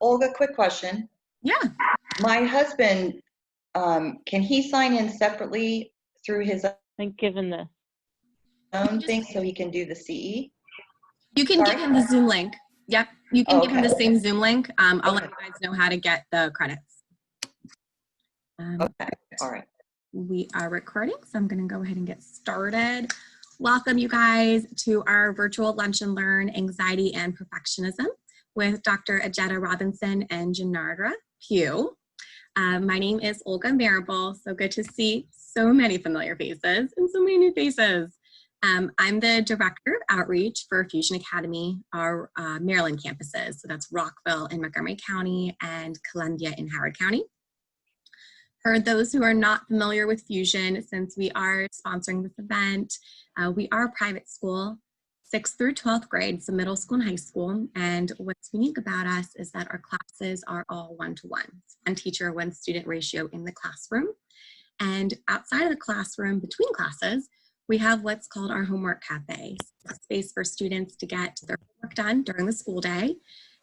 Olga, quick question. Yeah. My husband, can he sign in separately through his Like given the own thing so he can do the CE? You can give him the Zoom link. Yep. You can give him the same Zoom link. I'll let you guys know how to get the credits. Okay. All right. We are recording, so I'm going to go ahead and get started. Welcome, you guys, to our virtual Lunch and Learn Anxiety and Perfectionism with Dr. Ajita Robinson and Janardra Pugh. My name is Olga Marable. So good to see so many familiar faces and so many new faces. I'm the Director of Outreach for Fusion Academy, our Maryland campuses. So that's Rockville in Montgomery County and Columbia in Howard County. For those who are not familiar with Fusion, since we are sponsoring this event, we are a private school, 6th through 12th grade, so middle school and high school. And what's unique about us is that our classes are all one-to-one. One teacher, one student ratio in the classroom. And outside of the classroom, between classes, we have what's called our homework cafe, a space for students to get their homework done during the school day,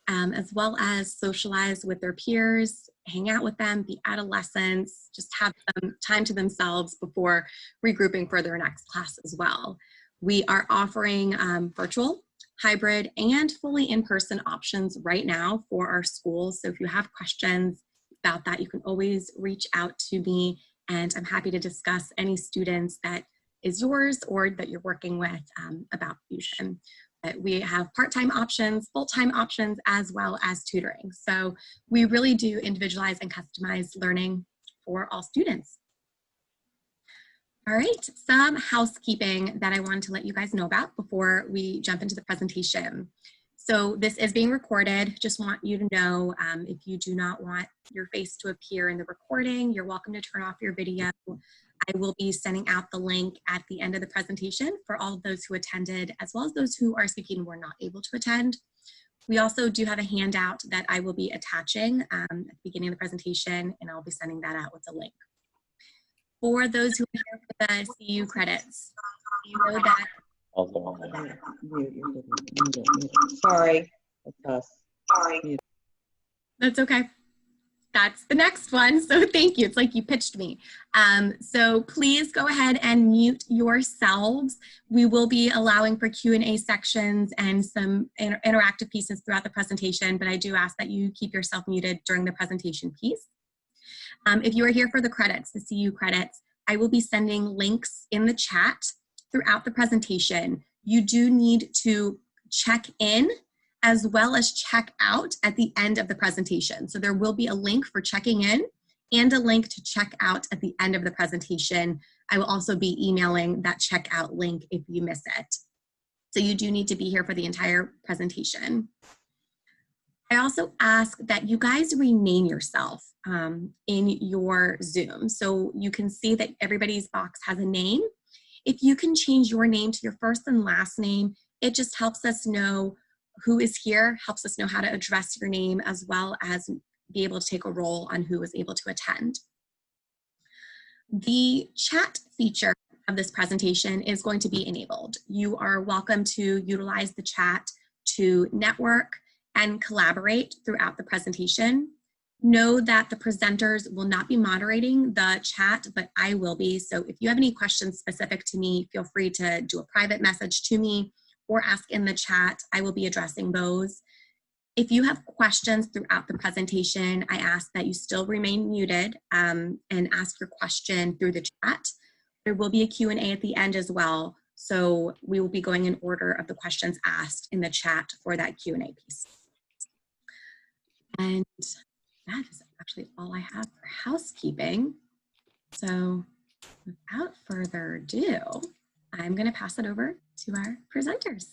as well as socialize with their peers, hang out with them, be adolescents, just have some time to themselves before regrouping for their next class as well. We are offering virtual, hybrid, and fully in-person options right now for our schools. So if you have questions about that, you can always reach out to me, and I'm happy to discuss any students that is yours or that you're working with about Fusion. We have part-time options, full-time options, as well as tutoring. So we really do individualize and customize learning for all students. All right, some housekeeping that I wanted to let you guys know about before we jump into the presentation. So this is being recorded. Just want you to know if you do not want your face to appear in the recording, you're welcome to turn off your video. I will be sending out the link at the end of the presentation for all of those who attended, as well as those who are speaking and were not able to attend. We also do have a handout that I will be attaching at the beginning of the presentation, and I'll be sending that out with the link. For those who are here for the CU credits, you know that. Sorry. That's us. Sorry. That's okay. That's the next one, so thank you. It's like you pitched me. So please go ahead and mute yourselves. We will be allowing for Q&A sections and some interactive pieces throughout the presentation, but I do ask that you keep yourself muted during the presentation piece. If you are here for the credits, the CU credits, I will be sending links in the chat throughout the presentation. You do need to check in as well as check out at the end of the presentation. So there will be a link for checking in and a link to check out at the end of the presentation. I will also be emailing that checkout link if you miss it. So you do need to be here for the entire presentation. I also ask that you guys rename yourself in your Zoom. So you can see that everybody's box has a name. If you can change your name to your first and last name, it just helps us know who is here, helps us know how to address your name, as well as be able to take a role on who was able to attend. The chat feature of this presentation is going to be enabled. You are welcome to utilize the chat to network and collaborate throughout the presentation. Know that the presenters will not be moderating the chat, but I will be. So if you have any questions specific to me, feel free to do a private message to me or ask in the chat. I will be addressing those. If you have questions throughout the presentation, I ask that you still remain muted and ask your question through the chat. There will be a Q&A at the end as well. So we will be going in order of the questions asked in the chat for that Q&A piece. And that is actually all I have for housekeeping. So without further ado, I'm going to pass it over to our presenters.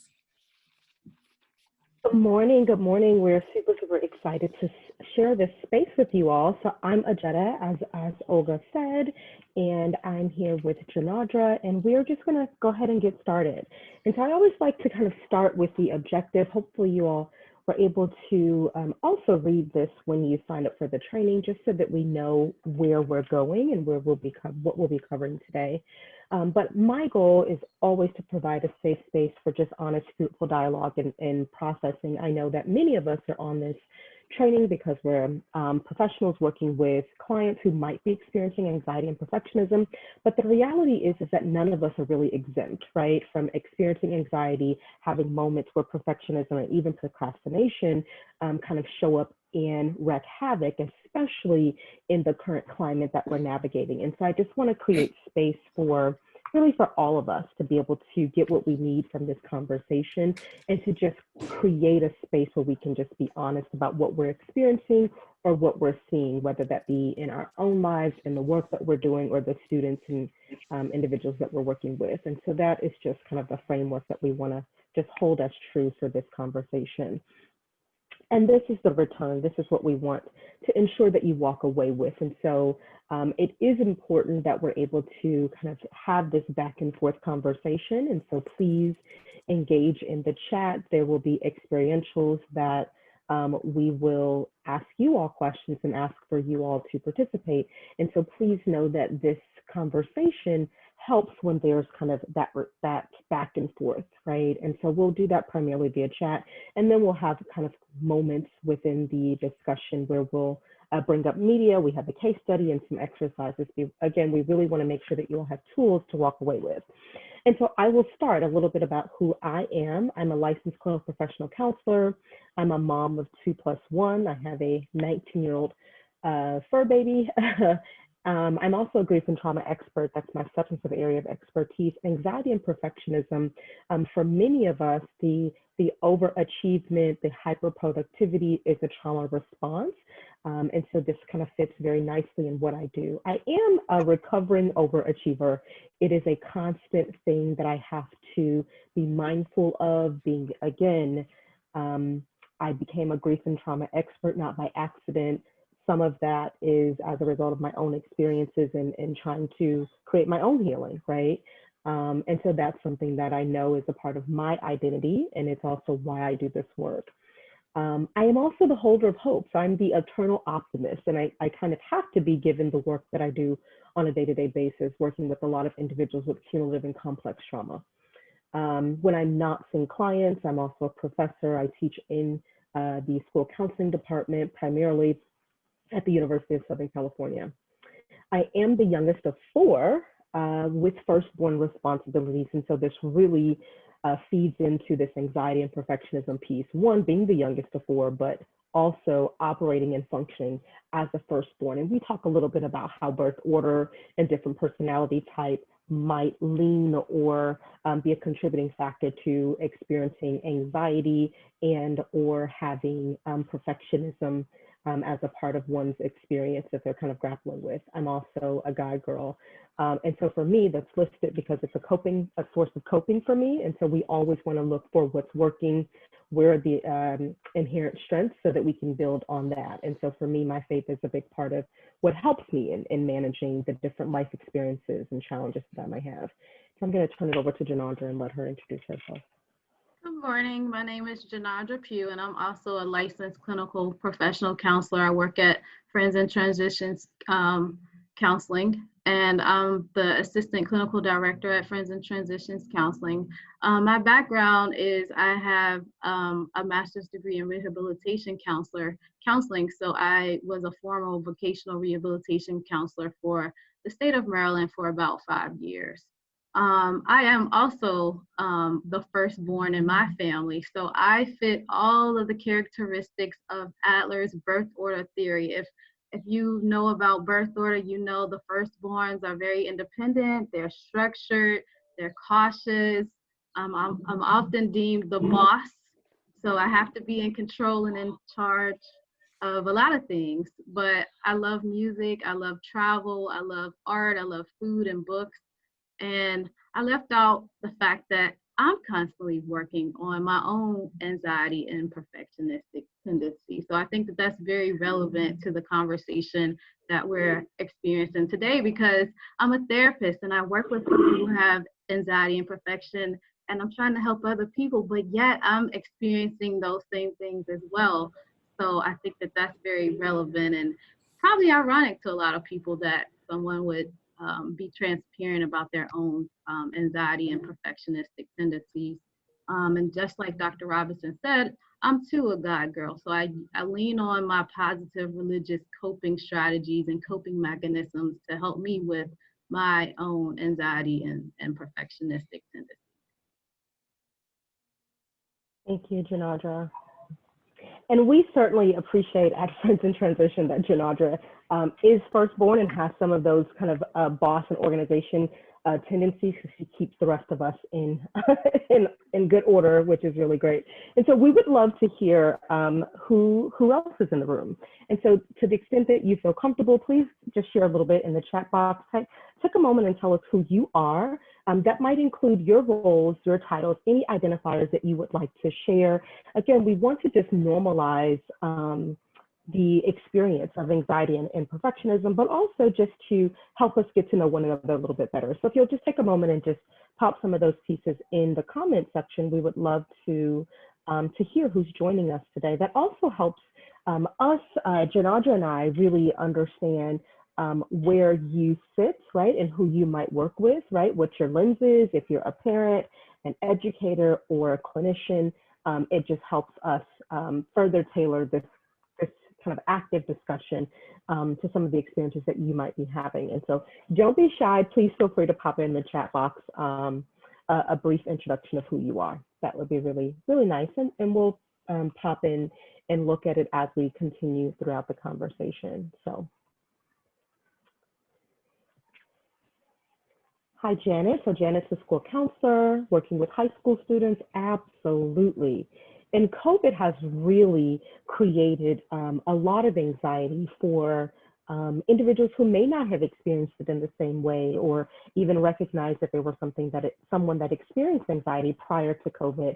Good morning. Good morning. We're super excited to share this space with you all. So I'm Ajita, as Olga said, and I'm here with Janardra, and we're just going to go ahead and get started. And so I always like to kind of start with the objective. Hopefully you all were able to also read this when you sign up for the training, just so that we know where we're going and what we'll be covering today. But my goal is always to provide a safe space for just honest, fruitful dialogue and processing. I know that many of us are on this training because we're professionals working with clients who might be experiencing anxiety and perfectionism. But the reality is that none of us are really exempt, right, from experiencing anxiety, having moments where perfectionism and even procrastination kind of show up and wreak havoc, especially in the current climate that we're navigating. And so I just want to create space for really for all of us to be able to get what we need from this conversation and to just create a space where we can just be honest about what we're experiencing or what we're seeing, whether that be in our own lives, in the work that we're doing, or the students and individuals that we're working with. And so that is just kind of the framework that we want to just hold as true for this conversation. And this is the return. This is what we want to ensure that you walk away with. And so it is important that we're able to kind of have this back and forth conversation. And so please engage in the chat. There will be experientials that we will ask you all questions and ask for you all to participate. And so please know that this conversation helps when there's kind of that back and forth, right? And so we'll do that primarily via chat, and then we'll have kind of moments within the discussion where we'll bring up media, we have a case study and some exercises. Again, we really want to make sure that you all have tools to walk away with. And so I will start a little bit about who I am. I'm a licensed clinical professional counselor. I'm a mom of 2+1. I have a 19-year-old fur baby. I'm also a grief and trauma expert. That's my substantive area of expertise. Anxiety and perfectionism. For many of us, the overachievement, the hyperproductivity is a trauma response. And so this kind of fits very nicely in what I do. I am a recovering overachiever. It is a constant thing that I have to be mindful of. I became a grief and trauma expert, not by accident. Some of that is as a result of my own experiences and trying to create my own healing, right? And so that's something that I know is a part of my identity, and it's also why I do this work. I am also the holder of hope. So I'm the eternal optimist, and I kind of have to be given the work that I do on a day-to-day basis, working with a lot of individuals with cumulative and complex trauma. When I'm not seeing clients, I'm also a professor. I teach in the school counseling department, primarily at the University of Southern California. I am the youngest of 4 with firstborn responsibilities. And so this really feeds into this anxiety and perfectionism piece. One, being the youngest of 4, but also operating and functioning as a firstborn. And we talk a little bit about how birth order and different personality type might lean or be a contributing factor to experiencing anxiety and or having perfectionism as a part of one's experience that they're kind of grappling with. I'm also a guy girl. And so for me, that's listed because it's a source of coping for me. And so we always want to look for what's working, where are the inherent strengths so that we can build on that. And so for me, my faith is a big part of what helps me in managing the different life experiences and challenges that I might have. So I'm going to turn it over to Janandra and let her introduce herself. Good morning. My name is Janandra Pugh, and I'm also a licensed clinical professional counselor. I work at Friends in Transitions Counseling, and I'm the assistant clinical director at Friends in Transitions Counseling. My background is I have a master's degree in rehabilitation counseling, so I was a formal vocational rehabilitation counselor for the state of Maryland for about 5 years. I am also the firstborn in my family, so I fit all of the characteristics of Adler's birth order theory. If you know about birth order, you know the firstborns are very independent, they're structured, they're cautious. I'm often deemed the boss, so I have to be in control and in charge of a lot of things. But I love music, I love travel, I love art, I love food and books. And I left out the fact that I'm constantly working on my own anxiety and perfectionistic tendency. So I think that that's very relevant to the conversation that we're experiencing today, because I'm a therapist and I work with people who have anxiety and perfection, and I'm trying to help other people, but yet I'm experiencing those same things as well. So I think that that's very relevant and probably ironic to a lot of people that someone would be transparent about their own anxiety and perfectionistic tendencies. And just like Dr. Robinson said, I'm too a God girl, so I lean on my positive religious coping strategies and coping mechanisms to help me with my own anxiety and perfectionistic tendencies. Thank you, Janadra. And we certainly appreciate at Friends in Transition that Janadra is firstborn and has some of those kind of boss and organization tendencies. She keeps the rest of us in, in good order, which is really great. And so we would love to hear who else is in the room. And so to the extent that you feel comfortable, please just share a little bit in the chat box. Take a moment and tell us who you are. That might include your roles, your titles, any identifiers that you would like to share. Again, we want to just normalize the experience of anxiety and perfectionism, but also just to help us get to know one another a little bit better. So if you'll just take a moment and just pop some of those pieces in the comment section, we would love to hear who's joining us today. That also helps us, Janadra and I, really understand where you sit, right, and who you might work with, right, what your lens is, if you're a parent, an educator, or a clinician. It just helps us further tailor this kind of active discussion to some of the experiences that you might be having. And so don't be shy. Please feel free to pop in the chat box a brief introduction of who you are. That would be really, really nice. And we'll pop in and look at it as we continue throughout the conversation. So. Hi, Janet. So Janet's a school counselor working with high school students. Absolutely. And COVID has really created a lot of anxiety for individuals who may not have experienced it in the same way, or even recognize that there was someone that experienced anxiety prior to COVID.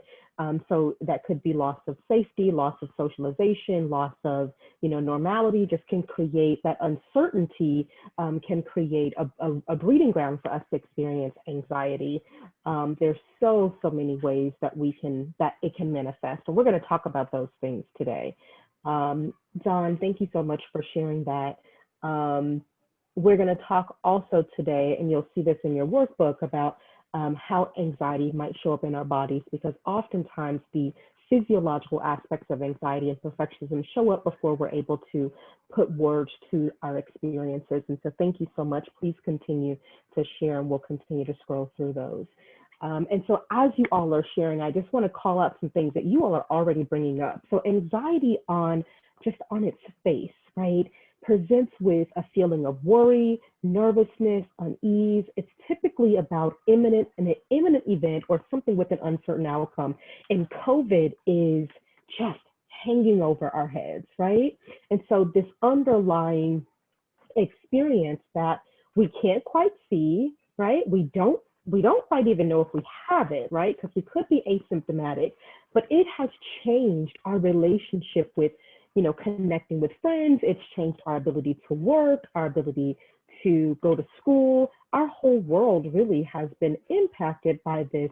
So that could be loss of safety, loss of socialization, loss of normality. Just can create that uncertainty, can create a breeding ground for us to experience anxiety. There's so many ways that it can manifest, and we're going to talk about those things today. Don, thank you so much for sharing that. We're going to talk also today, and you'll see this in your workbook, about how anxiety might show up in our bodies, because oftentimes the physiological aspects of anxiety and perfectionism show up before we're able to put words to our experiences. And so thank you so much. Please continue to share, and we'll continue to scroll through those. And so as you all are sharing, I just want to call out some things that you all are already bringing up. So anxiety on its face, right, presents with a feeling of worry, nervousness, unease. It's typically about an imminent event or something with an uncertain outcome. And COVID is just hanging over our heads, right? And so this underlying experience that we can't quite see, right? We don't quite even know if we have it, right? Because we could be asymptomatic, but it has changed our relationship with connecting with friends. It's changed our ability to work, our ability to go to school. Our whole world really has been impacted by this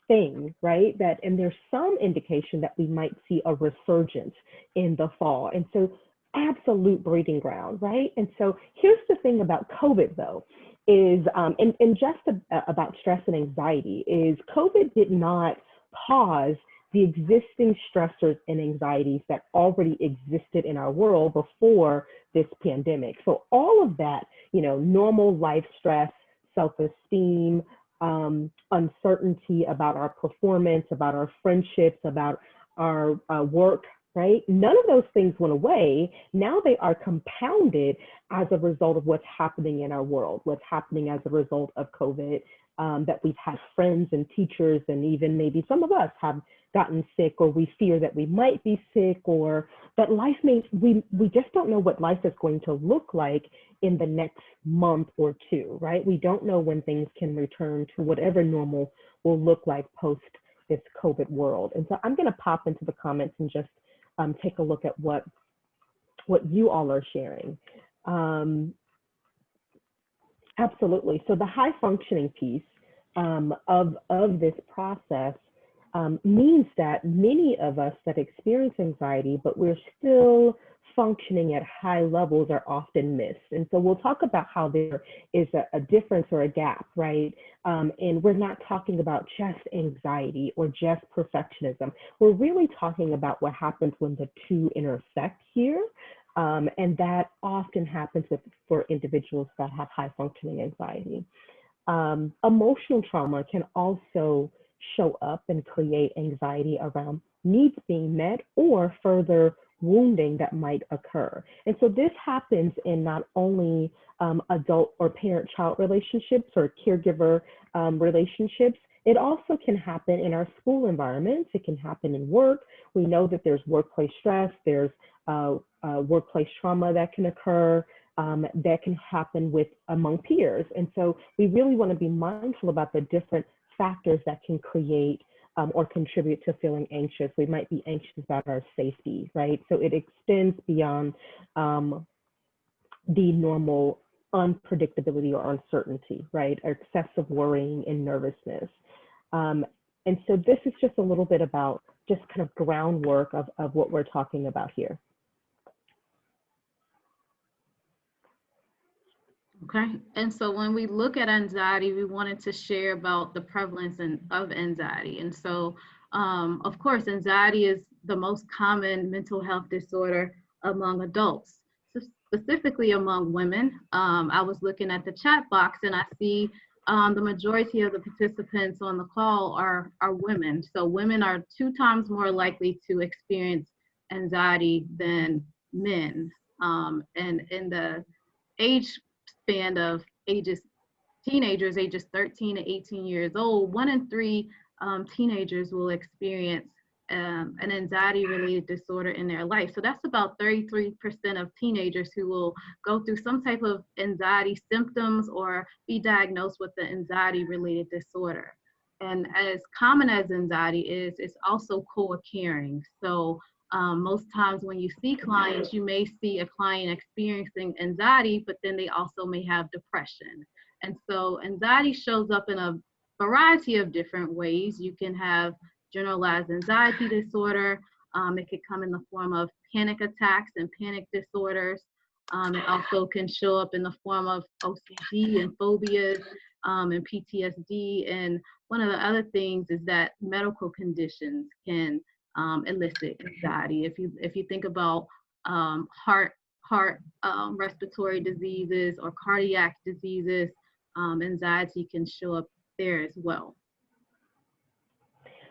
thing, right? And there's some indication that we might see a resurgence in the fall. And so absolute breeding ground, right? And so here's the thing about COVID, though, is, and just about stress and anxiety, is COVID did not pause the existing stressors and anxieties that already existed in our world before this pandemic. So all of that, normal life stress, self-esteem, uncertainty about our performance, about our friendships, about our work, right? None of those things went away. Now they are compounded as a result of what's happening in our world, what's happening as a result of COVID, that we've had friends and teachers, and even maybe some of us have gotten sick, or we fear that we might be sick, or that we just don't know what life is going to look like in the next month or two, right? We don't know when things can return to whatever normal will look like post this COVID world. And so I'm going to pop into the comments and just take a look at what you all are sharing. Absolutely. So the high functioning piece of this process means that many of us that experience anxiety, but we're still functioning at high levels are often missed. And so we'll talk about how there is a difference or a gap, right? And we're not talking about just anxiety or just perfectionism. We're really talking about what happens when the two intersect here. And that often happens for individuals that have high functioning anxiety. Emotional trauma can also show up and create anxiety around needs being met or further wounding that might occur. And so this happens in not only adult or parent-child relationships or caregiver relationships, it also can happen in our school environments. It can happen in work. We know that there's workplace stress, there's workplace trauma that can occur, that can happen among peers. And so we really want to be mindful about the different factors that can create or contribute to feeling anxious. We might be anxious about our safety, right? So it extends beyond the normal unpredictability or uncertainty, right? Or excessive worrying and nervousness. And so this is just a little bit about just kind of groundwork of what we're talking about here. Okay, and so when we look at anxiety, we wanted to share about the prevalence of anxiety. And so, of course, anxiety is the most common mental health disorder among adults, specifically among women. I was looking at the chat box and I see the majority of the participants on the call are women. So women are 2 times more likely to experience anxiety than men. And in the age span of teenagers ages 13 to 18 years old, 1 in 3 teenagers will experience an anxiety related disorder in their life. So that's about 33% of teenagers who will go through some type of anxiety symptoms or be diagnosed with the anxiety related disorder. And as common as anxiety is, it's also co-occurring. So most times when you see clients, you may see a client experiencing anxiety, but then they also may have depression. And so anxiety shows up in a variety of different ways. You can have generalized anxiety disorder. It could come in the form of panic attacks and panic disorders. It also can show up in the form of OCD and phobias and PTSD. And one of the other things is that medical conditions can elicit anxiety. If you think about heart respiratory diseases or cardiac diseases, anxiety can show up there as well.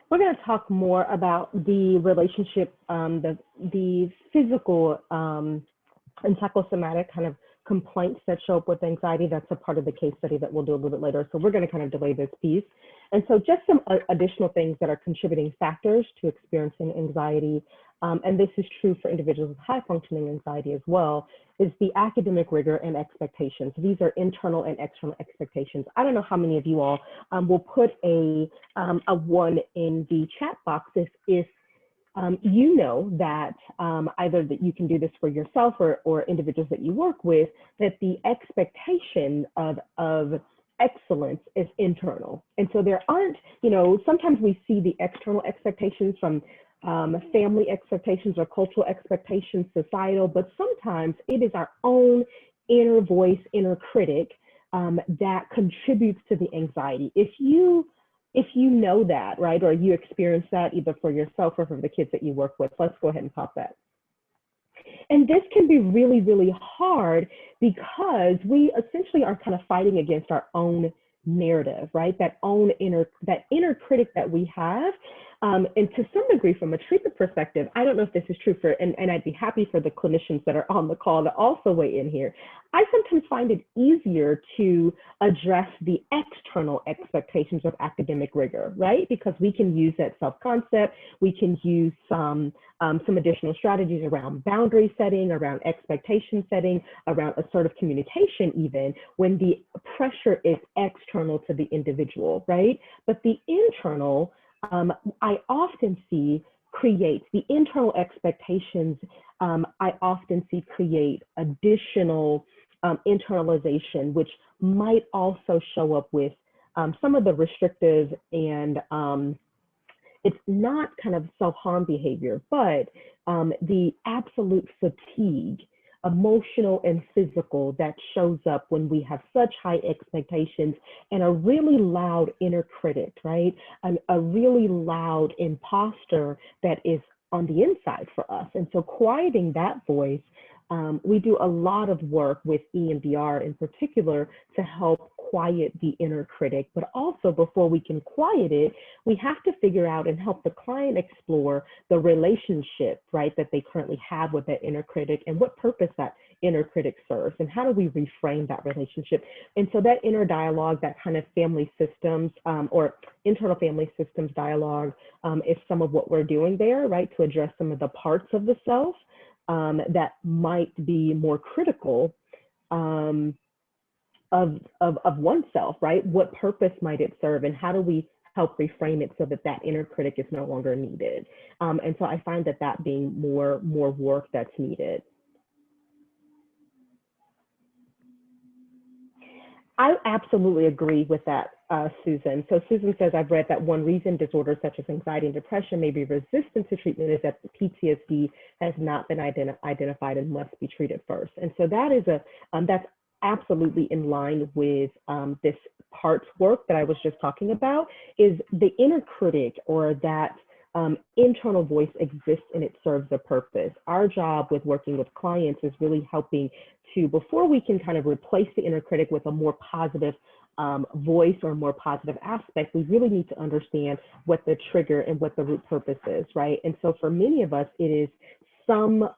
We're going to talk more about the relationship, the physical and psychosomatic kind of complaints that show up with anxiety. That's a part of the case study that we'll do a little bit later. So we're going to kind of delay this piece. And so just some additional things that are contributing factors to experiencing anxiety, and this is true for individuals with high functioning anxiety as well, is the academic rigor and expectations. These are internal and external expectations. I don't know how many of you all will put a 1 in the chat box if you know that either that you can do this for yourself or individuals that you work with, that the expectation of excellence is internal. And so there aren't, sometimes we see the external expectations from family expectations or cultural expectations, societal, but sometimes it is our own inner voice, inner critic that contributes to the anxiety. If you know that, right, or you experience that either for yourself or for the kids that you work with, let's go ahead and pop that. And this can be really, really hard because we essentially are kind of fighting against our own narrative, right? That inner critic that we have. And to some degree, from a treatment perspective, I don't know if this is true and I'd be happy for the clinicians that are on the call to also weigh in here. I sometimes find it easier to address the external expectations of academic rigor, right? Because we can use that self-concept, we can use some additional strategies around boundary setting, around expectation setting, around assertive communication even, when the pressure is external to the individual, right? But the internal, I often see creates the internal expectations. I often see create additional internalization, which might also show up with some of the restrictive and it's not kind of self-harm behavior, but the absolute fatigue, emotional and physical, that shows up when we have such high expectations and a really loud inner critic, right? A really loud imposter that is on the inside for us. And so quieting that voice, we do a lot of work with EMDR in particular to help quiet the inner critic, but also before we can quiet it, we have to figure out and help the client explore the relationship, right, that they currently have with that inner critic and what purpose that inner critic serves, and how do we reframe that relationship. And so that inner dialogue, that kind of family systems or internal family systems dialogue is some of what we're doing there, right, to address some of the parts of the self that might be more critical of oneself, right? What purpose might it serve, and how do we help reframe it so that that inner critic is no longer needed? And so I find that being more work that's needed. I absolutely agree with that, Susan. So Susan says, I've read that one reason disorders such as anxiety and depression may be resistant to treatment is that the PTSD has not been identified and must be treated first. And so that is that's absolutely in line with this parts work that I was just talking about. Is the inner critic, or that internal voice, exists and it serves a purpose. Our job with working with clients is really helping to, before we can kind of replace the inner critic with a more positive voice or a more positive aspect, we really need to understand what the trigger and what the root purpose is, right? And so for many of us, it is some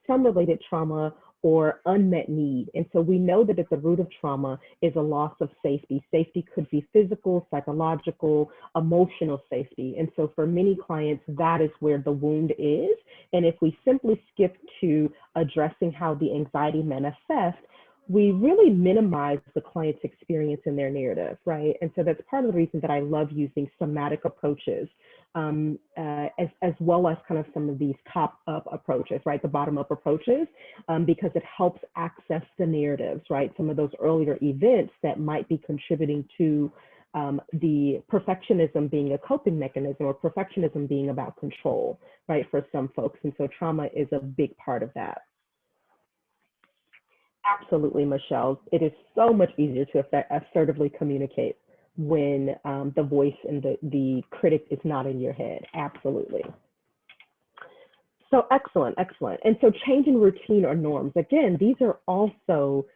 related trauma or unmet need. And so we know that at the root of trauma is a loss of safety. Safety could be physical, psychological, emotional safety. And so for many clients, that is where the wound is. And if we simply skip to addressing how the anxiety manifests, we really minimize the client's experience in their narrative, right? And so that's part of the reason that I love using somatic approaches, as well as kind of some of these top-up approaches, right? The bottom-up approaches, because it helps access the narratives, right? Some of those earlier events that might be contributing to the perfectionism being a coping mechanism, or perfectionism being about control, right, for some folks. And so trauma is a big part of that. Absolutely, Michelle. It is so much easier to assertively communicate when the voice and the critic is not in your head. Absolutely. So excellent, excellent. And so changing routine or norms, again, these are also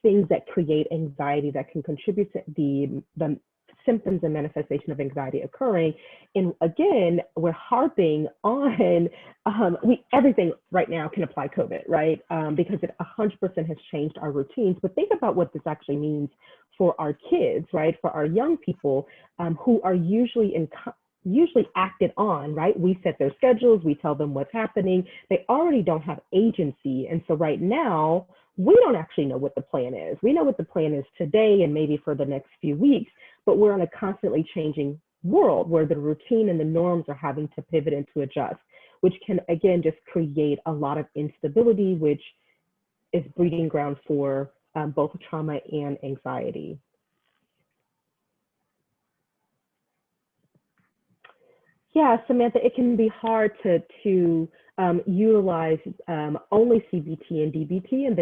things that create anxiety that can contribute to the symptoms and manifestation of anxiety occurring. And again, we're harping on, everything right now can apply COVID, right? Because it 100% has changed our routines. But think about what this actually means for our kids, right? For our young people who are usually acted on, right? We set their schedules, we tell them what's happening. They already don't have agency. And so right now, we don't actually know what the plan is. We know what the plan is today and maybe for the next few weeks, but we're in a constantly changing world where the routine and the norms are having to pivot and to adjust, which can, again, just create a lot of instability, which is breeding ground for both trauma and anxiety. Yeah, Samantha, it can be hard to utilize only CBT and DBT, and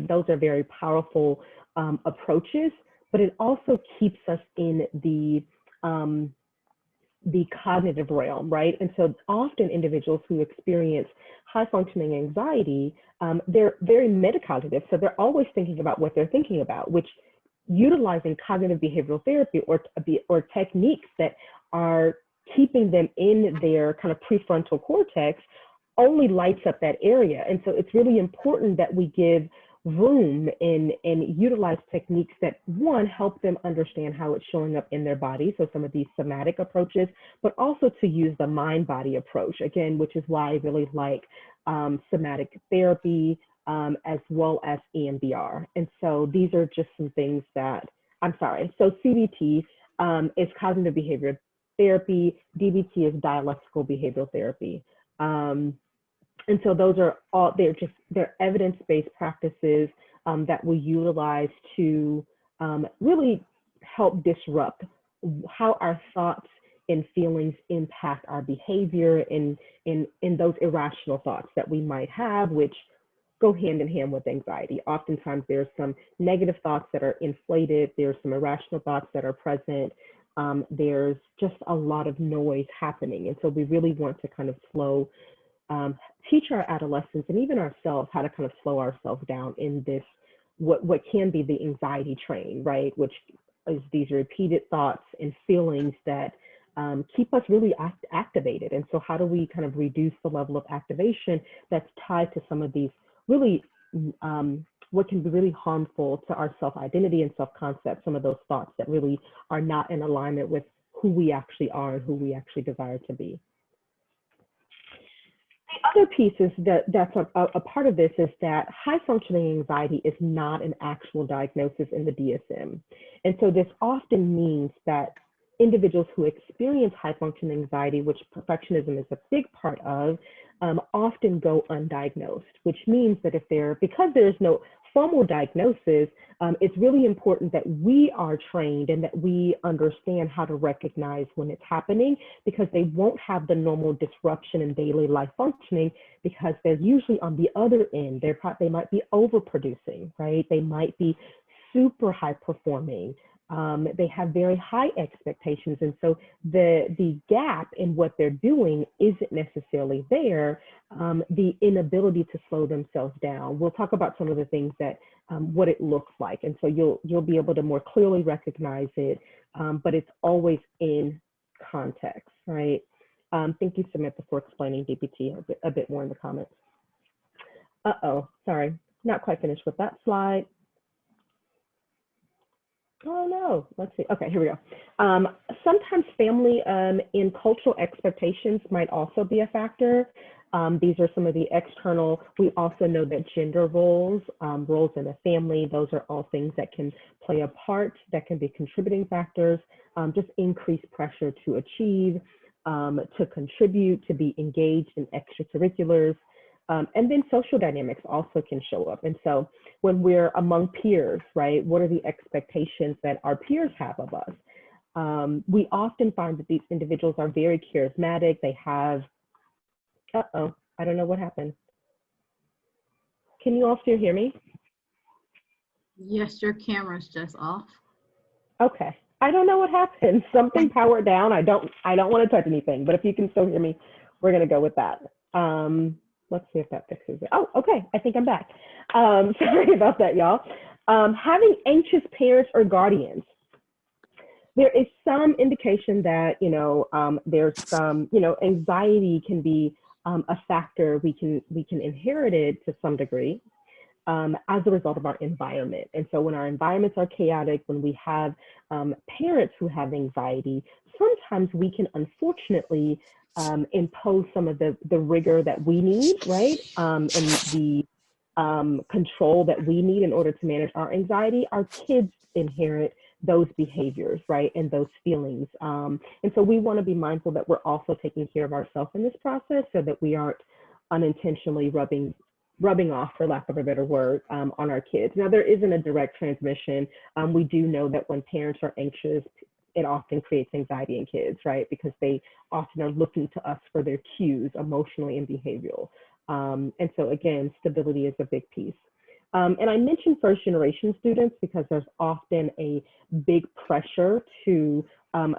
those are very powerful approaches. But it also keeps us in the cognitive realm, right? And so often individuals who experience high functioning anxiety, they're very metacognitive, so they're always thinking about what they're thinking about, which utilizing cognitive behavioral therapy or techniques that are keeping them in their kind of prefrontal cortex only lights up that area. And so it's really important that we give room and utilize techniques that, one, help them understand how it's showing up in their body, so some of these somatic approaches, but also to use the mind-body approach, again, which is why I really like somatic therapy as well as EMDR. And so these are just some things that, so CBT is cognitive behavior therapy, DBT is dialectical behavioral therapy. And so those are all, they're evidence-based practices that we utilize to really help disrupt how our thoughts and feelings impact our behavior in those irrational thoughts that we might have, which go hand in hand with anxiety. Oftentimes there's some negative thoughts that are inflated, there's some irrational thoughts that are present, there's just a lot of noise happening. And so we really want to kind of teach our adolescents and even ourselves how to kind of slow ourselves down in this, what can be the anxiety train, right? Which is these repeated thoughts and feelings that keep us really activated. And so how do we kind of reduce the level of activation that's tied to some of these really, what can be really harmful to our self-identity and self-concept, some of those thoughts that really are not in alignment with who we actually are and who we actually desire to be. The other piece is that's a part of this is that high functioning anxiety is not an actual diagnosis in the DSM. And so this often means that individuals who experience high functioning anxiety, which perfectionism is a big part of, often go undiagnosed, which means that because there's no formal diagnosis, it's really important that we are trained and that we understand how to recognize when it's happening, because they won't have the normal disruption in daily life functioning, because they're usually on the other end. They might be overproducing, right? They might be super high performing. They have very high expectations. And so the gap in what they're doing isn't necessarily there, the inability to slow themselves down. We'll talk about some of the things that, what it looks like. And so you'll be able to more clearly recognize it, but it's always in context, right? Thank you, Samantha, for explaining DPT a bit more in the comments. Sorry, not quite finished with that slide. Oh no, let's see. Okay, here we go. Sometimes family and cultural expectations might also be a factor. These are some of the external. We also know that gender roles, roles in a family, those are all things that can play a part, that can be contributing factors, just increased pressure to achieve, to contribute, to be engaged in extracurriculars. And then social dynamics also can show up. And so when we're among peers, right, what are the expectations that our peers have of us? We often find that these individuals are very charismatic. They have, I don't know what happened. Can you all still hear me? Yes, your camera's just off. Okay. I don't know what happened. Something powered down. I don't want to touch anything, but if you can still hear me, we're going to go with that. Let's see if that fixes it. Oh, okay. I think I'm back. Sorry about that, y'all. Having anxious parents or guardians. There is some indication that, there's some, anxiety can be a factor. We can inherit it to some degree as a result of our environment. And so when our environments are chaotic, when we have parents who have anxiety, sometimes we can unfortunately impose some of the rigor that we need, right? And the control that we need in order to manage our anxiety. Our kids inherit those behaviors, right? And those feelings. And so we want to be mindful that we're also taking care of ourselves in this process so that we aren't unintentionally rubbing off, for lack of a better word, on our kids. Now, there isn't a direct transmission. We do know that when parents are anxious, it often creates anxiety in kids, right? Because they often are looking to us for their cues emotionally and behavioral. And so again, stability is a big piece. And I mentioned first generation students because there's often a big pressure to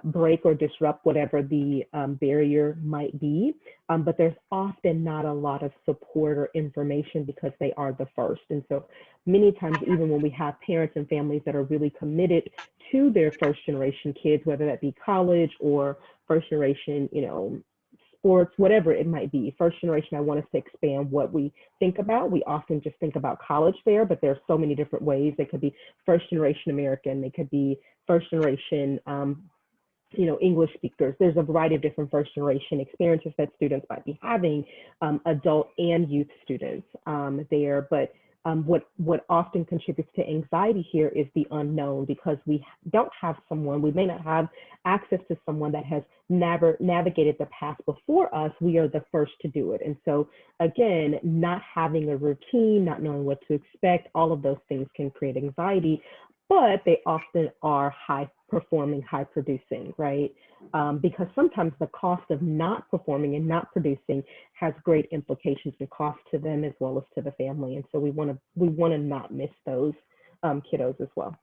break or disrupt whatever the barrier might be, but there's often not a lot of support or information because they are the first. And so many times, even when we have parents and families that are really committed to their first generation kids, whether that be college or first generation, sports, whatever it might be. First generation, I want us to expand what we think about. We often just think about college there, but there's so many different ways. They could be first generation American, they could be first generation English speakers. There's a variety of different first generation experiences that students might be having, adult and youth students there. But what often contributes to anxiety here is the unknown, because we don't have someone, we may not have access to someone that has never navigated the path before us. We are the first to do it. And so again, not having a routine, not knowing what to expect, all of those things can create anxiety. but they often are high performing, high producing, right? Because sometimes the cost of not performing and not producing has great implications and cost to them as well as to the family. And so we want to not miss those kiddos as well.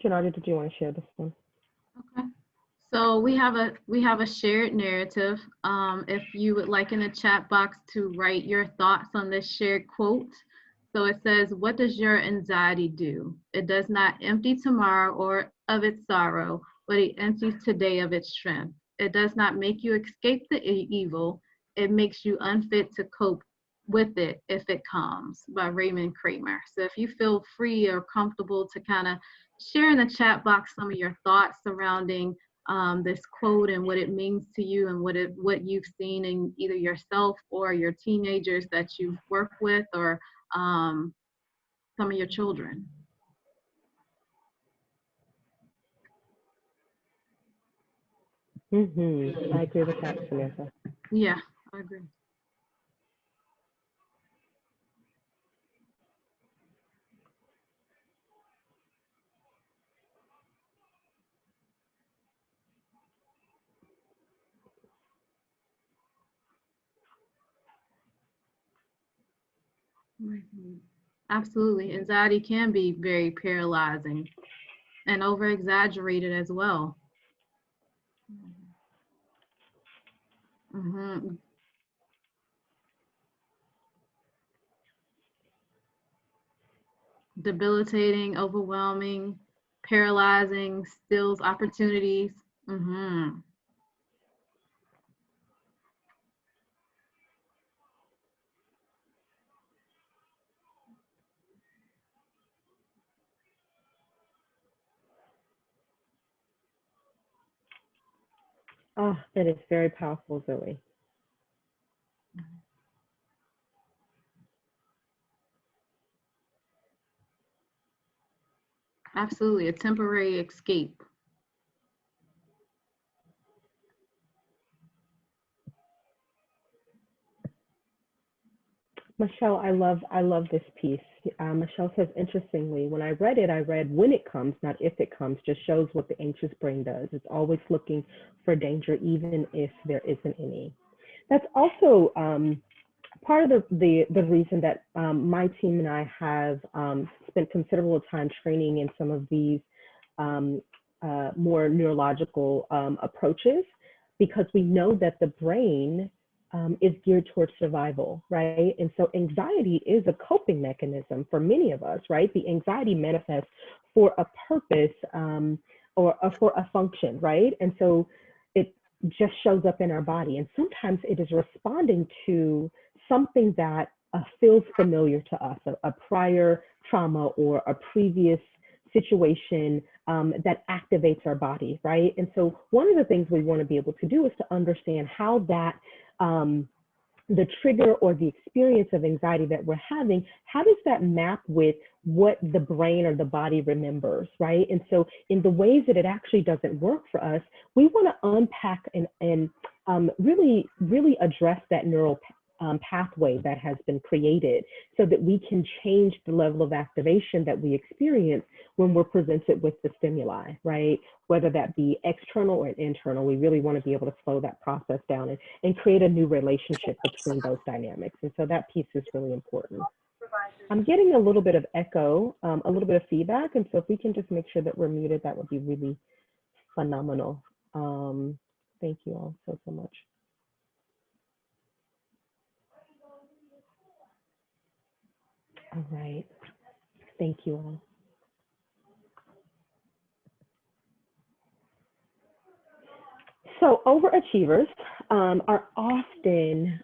Janarda, did you want to share this one? Okay. So we have a shared narrative. If you would like in the chat box to write your thoughts on this shared quote. So it says, what does your anxiety do? It does not empty tomorrow or of its sorrow, but it empties today of its strength. It does not make you escape the evil. It makes you unfit to cope with it if it comes, by Raymond Kramer. So if you feel free or comfortable to kind of share in the chat box some of your thoughts surrounding this quote and what it means to you and what you've seen in either yourself or your teenagers that you've worked with, or some of your children. I agree with that, Samantha. Yeah, I agree. Absolutely. Anxiety can be very paralyzing and over exaggerated as well. Debilitating, overwhelming, paralyzing, steals opportunities. Oh, that is very powerful, Zoe. Absolutely, a temporary escape. Michelle, I love this piece. Michelle says, interestingly, when I read when it comes, not if it comes, just shows what the anxious brain does. It's always looking for danger, even if there isn't any. That's also part of the reason that my team and I have spent considerable time training in some of these more neurological approaches, because we know that the brain is geared towards survival, right? And so anxiety is a coping mechanism for many of us, right? The anxiety manifests for a purpose or for a function, right? And so it just shows up in our body. And sometimes it is responding to something that feels familiar to us, a prior trauma or a previous situation that activates our body, right? And so one of the things we want to be able to do is to understand how that the trigger or the experience of anxiety that we're having, how does that map with what the brain or the body remembers, right? And so in the ways that it actually doesn't work for us, we want to unpack and really address that neural pathway that has been created, so that we can change the level of activation that we experience when we're presented with the stimuli, right? Whether that be external or internal, we really want to be able to slow that process down and create a new relationship between those dynamics. And so that piece is really important. I'm getting a little bit of echo, a little bit of feedback. And so if we can just make sure that we're muted, that would be really phenomenal. Thank you all so much. All right, thank you all. So overachievers are often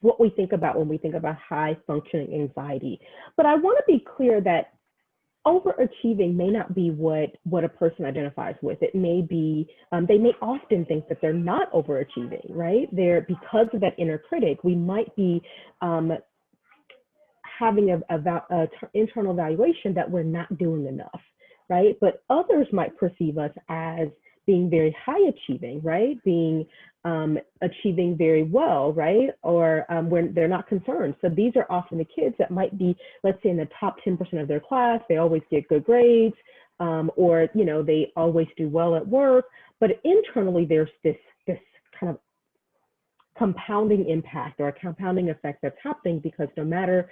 what we think about when we think about high functioning anxiety. But I want to be clear that overachieving may not be what a person identifies with. It may be, they may often think that they're not overachieving, right? Because of that inner critic, we might be having a internal evaluation that we're not doing enough, right? But others might perceive us as being very high achieving, right? Being achieving very well, right? Or when they're not concerned. So these are often the kids that might be, let's say, in the top 10% of their class. They always get good grades, or they always do well at work. But internally, there's this kind of compounding impact or a compounding effect that's happening, because no matter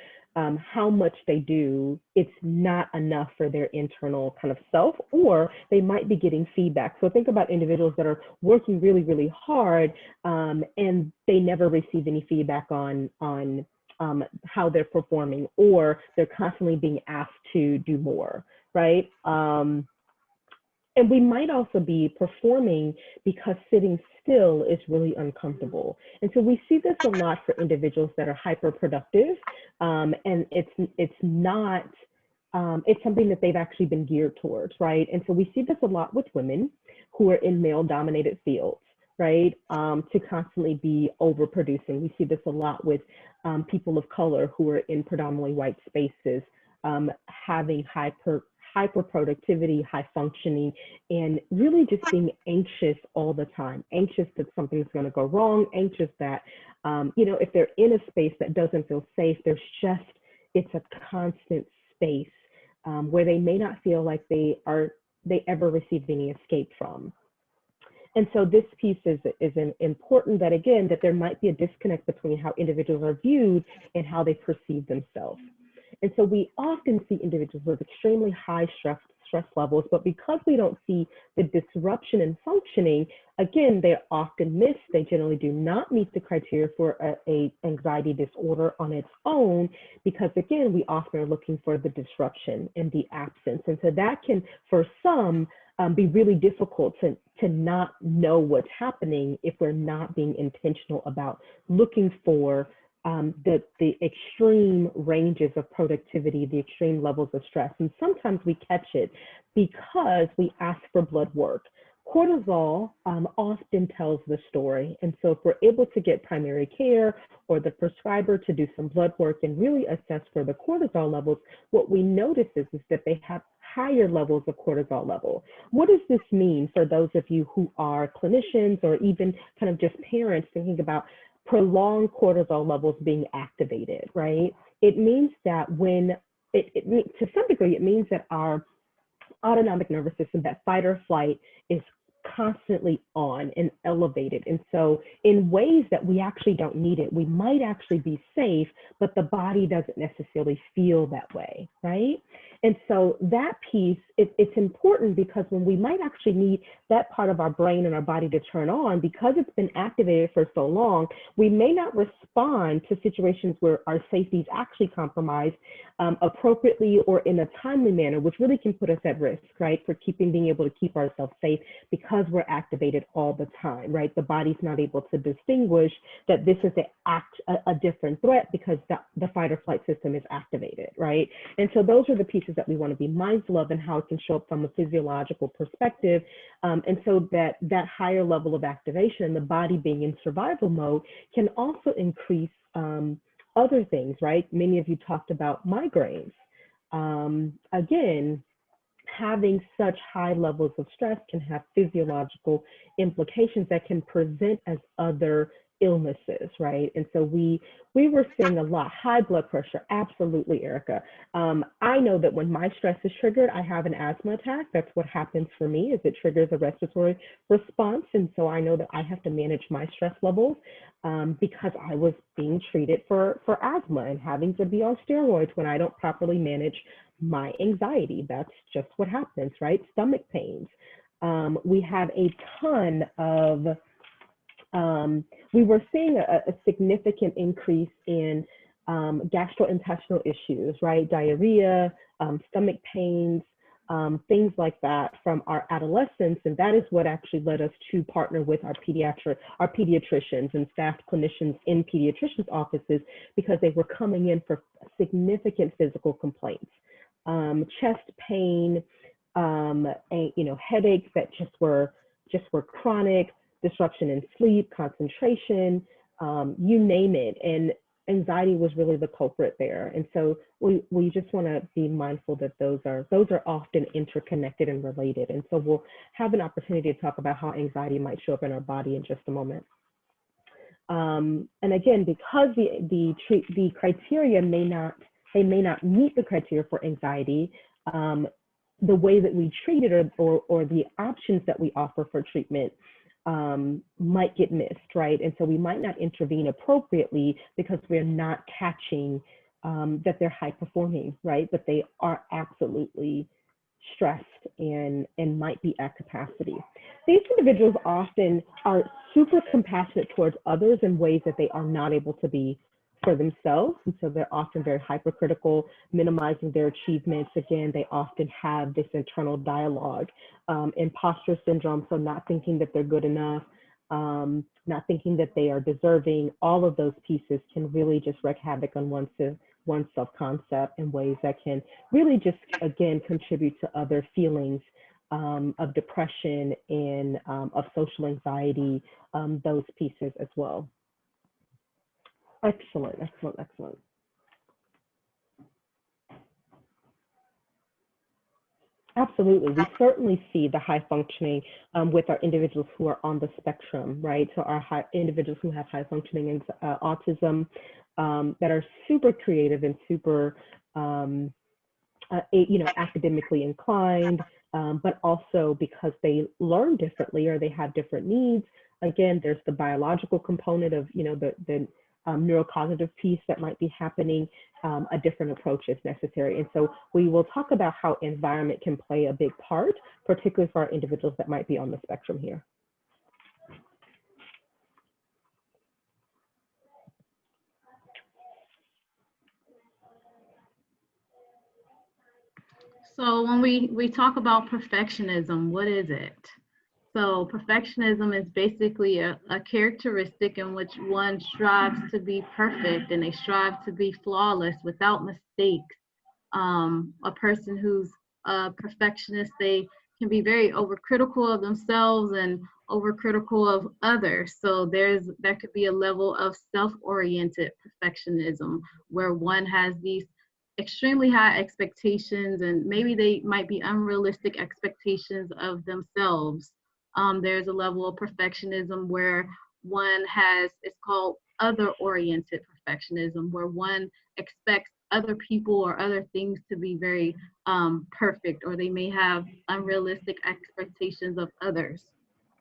how much they do, it's not enough for their internal kind of self, or they might be getting feedback. So think about individuals that are working really, really hard, and they never receive any feedback on how they're performing, or they're constantly being asked to do more, right? And we might also be performing because sitting still is really uncomfortable. And so we see this a lot for individuals that are hyper productive, and it's not, it's something that they've actually been geared towards, right? And so we see this a lot with women who are in male dominated fields, right? To constantly be overproducing. We see this a lot with people of color who are in predominantly white spaces, having hyper productivity, high functioning, and really just being anxious all the time, anxious that something's going to go wrong, anxious that, if they're in a space that doesn't feel safe, it's a constant space where they may not feel like they ever receive any escape from. And so this piece is important, that again, that there might be a disconnect between how individuals are viewed and how they perceive themselves. And so we often see individuals with extremely high stress levels, but because we don't see the disruption in functioning, again, they're often missed. They generally do not meet the criteria for a anxiety disorder on its own, because again, we often are looking for the disruption and the absence. And so that can, for some, be really difficult to not know what's happening if we're not being intentional about looking for the extreme ranges of productivity, the extreme levels of stress. And sometimes we catch it because we ask for blood work. Cortisol often tells the story. And so if we're able to get primary care or the prescriber to do some blood work and really assess for the cortisol levels, what we notice is that they have higher levels of cortisol level. What does this mean for those of you who are clinicians or even kind of just parents thinking about prolonged cortisol levels being activated, right? It means that when, to some degree, it means that our autonomic nervous system, that fight or flight, is constantly on and elevated. And so in ways that we actually don't need it, we might actually be safe, but the body doesn't necessarily feel that way, right? And so that piece, it's important, because when we might actually need that part of our brain and our body to turn on, because it's been activated for so long, we may not respond to situations where our safety is actually compromised appropriately or in a timely manner, which really can put us at risk, right? For being able to keep ourselves safe, because we're activated all the time, right? The body's not able to distinguish that this is a different threat because the fight or flight system is activated, right? And so those are the pieces that we want to be mindful of, and how it can show up from a physiological perspective. And so that higher level of activation, the body being in survival mode, can also increase other things, right? Many of you talked about migraines. Again, having such high levels of stress can have physiological implications that can present as other illnesses, right? And so we were seeing a lot, high blood pressure, absolutely, Erica. I know that when my stress is triggered, I have an asthma attack. That's what happens for me, is it triggers a respiratory response. And so I know that I have to manage my stress levels because I was being treated for asthma and having to be on steroids when I don't properly manage my anxiety. That's just what happens, right? Stomach pains. We have a ton of we were seeing a significant increase in gastrointestinal issues, right? Diarrhea, stomach pains, things like that from our adolescents. And that is what actually led us to partner with our pediatricians and staff clinicians in pediatricians' offices, because they were coming in for significant physical complaints, chest pain, and, headaches that just were chronic, disruption in sleep, concentration, you name it. And anxiety was really the culprit there. And so we just want to be mindful that those are often interconnected and related. And so we'll have an opportunity to talk about how anxiety might show up in our body in just a moment. And again, because the criteria may not meet the criteria for anxiety, the way that we treat it or the options that we offer for treatment might get missed, right? And so we might not intervene appropriately because we're not catching that they're high performing, right? But they are absolutely stressed and might be at capacity. These individuals often are super compassionate towards others in ways that they are not able to be for themselves. And so they're often very hypercritical, minimizing their achievements. Again, they often have this internal dialogue, imposter syndrome, so not thinking that they're good enough, not thinking that they are deserving. All of those pieces can really just wreak havoc on one's self-concept in ways that can really just, again, contribute to other feelings of depression and of social anxiety, those pieces as well. Excellent, excellent, excellent. Absolutely. We certainly see the high functioning with our individuals who are on the spectrum, right? So our individuals who have high functioning autism that are super creative and super, academically inclined, but also because they learn differently or they have different needs. Again, there's the biological component of, the neurocognitive piece that might be happening. A different approach is necessary. And so we will talk about how environment can play a big part, particularly for our individuals that might be on the spectrum here. So when we talk about perfectionism, what is it? So perfectionism is basically a characteristic in which one strives to be perfect and they strive to be flawless without mistakes. A person who's a perfectionist, they can be very overcritical of themselves and overcritical of others. So there could be a level of self-oriented perfectionism where one has these extremely high expectations and maybe they might be unrealistic expectations of themselves. There's a level of perfectionism where one has, it's called other-oriented perfectionism, where one expects other people or other things to be very perfect, or they may have unrealistic expectations of others.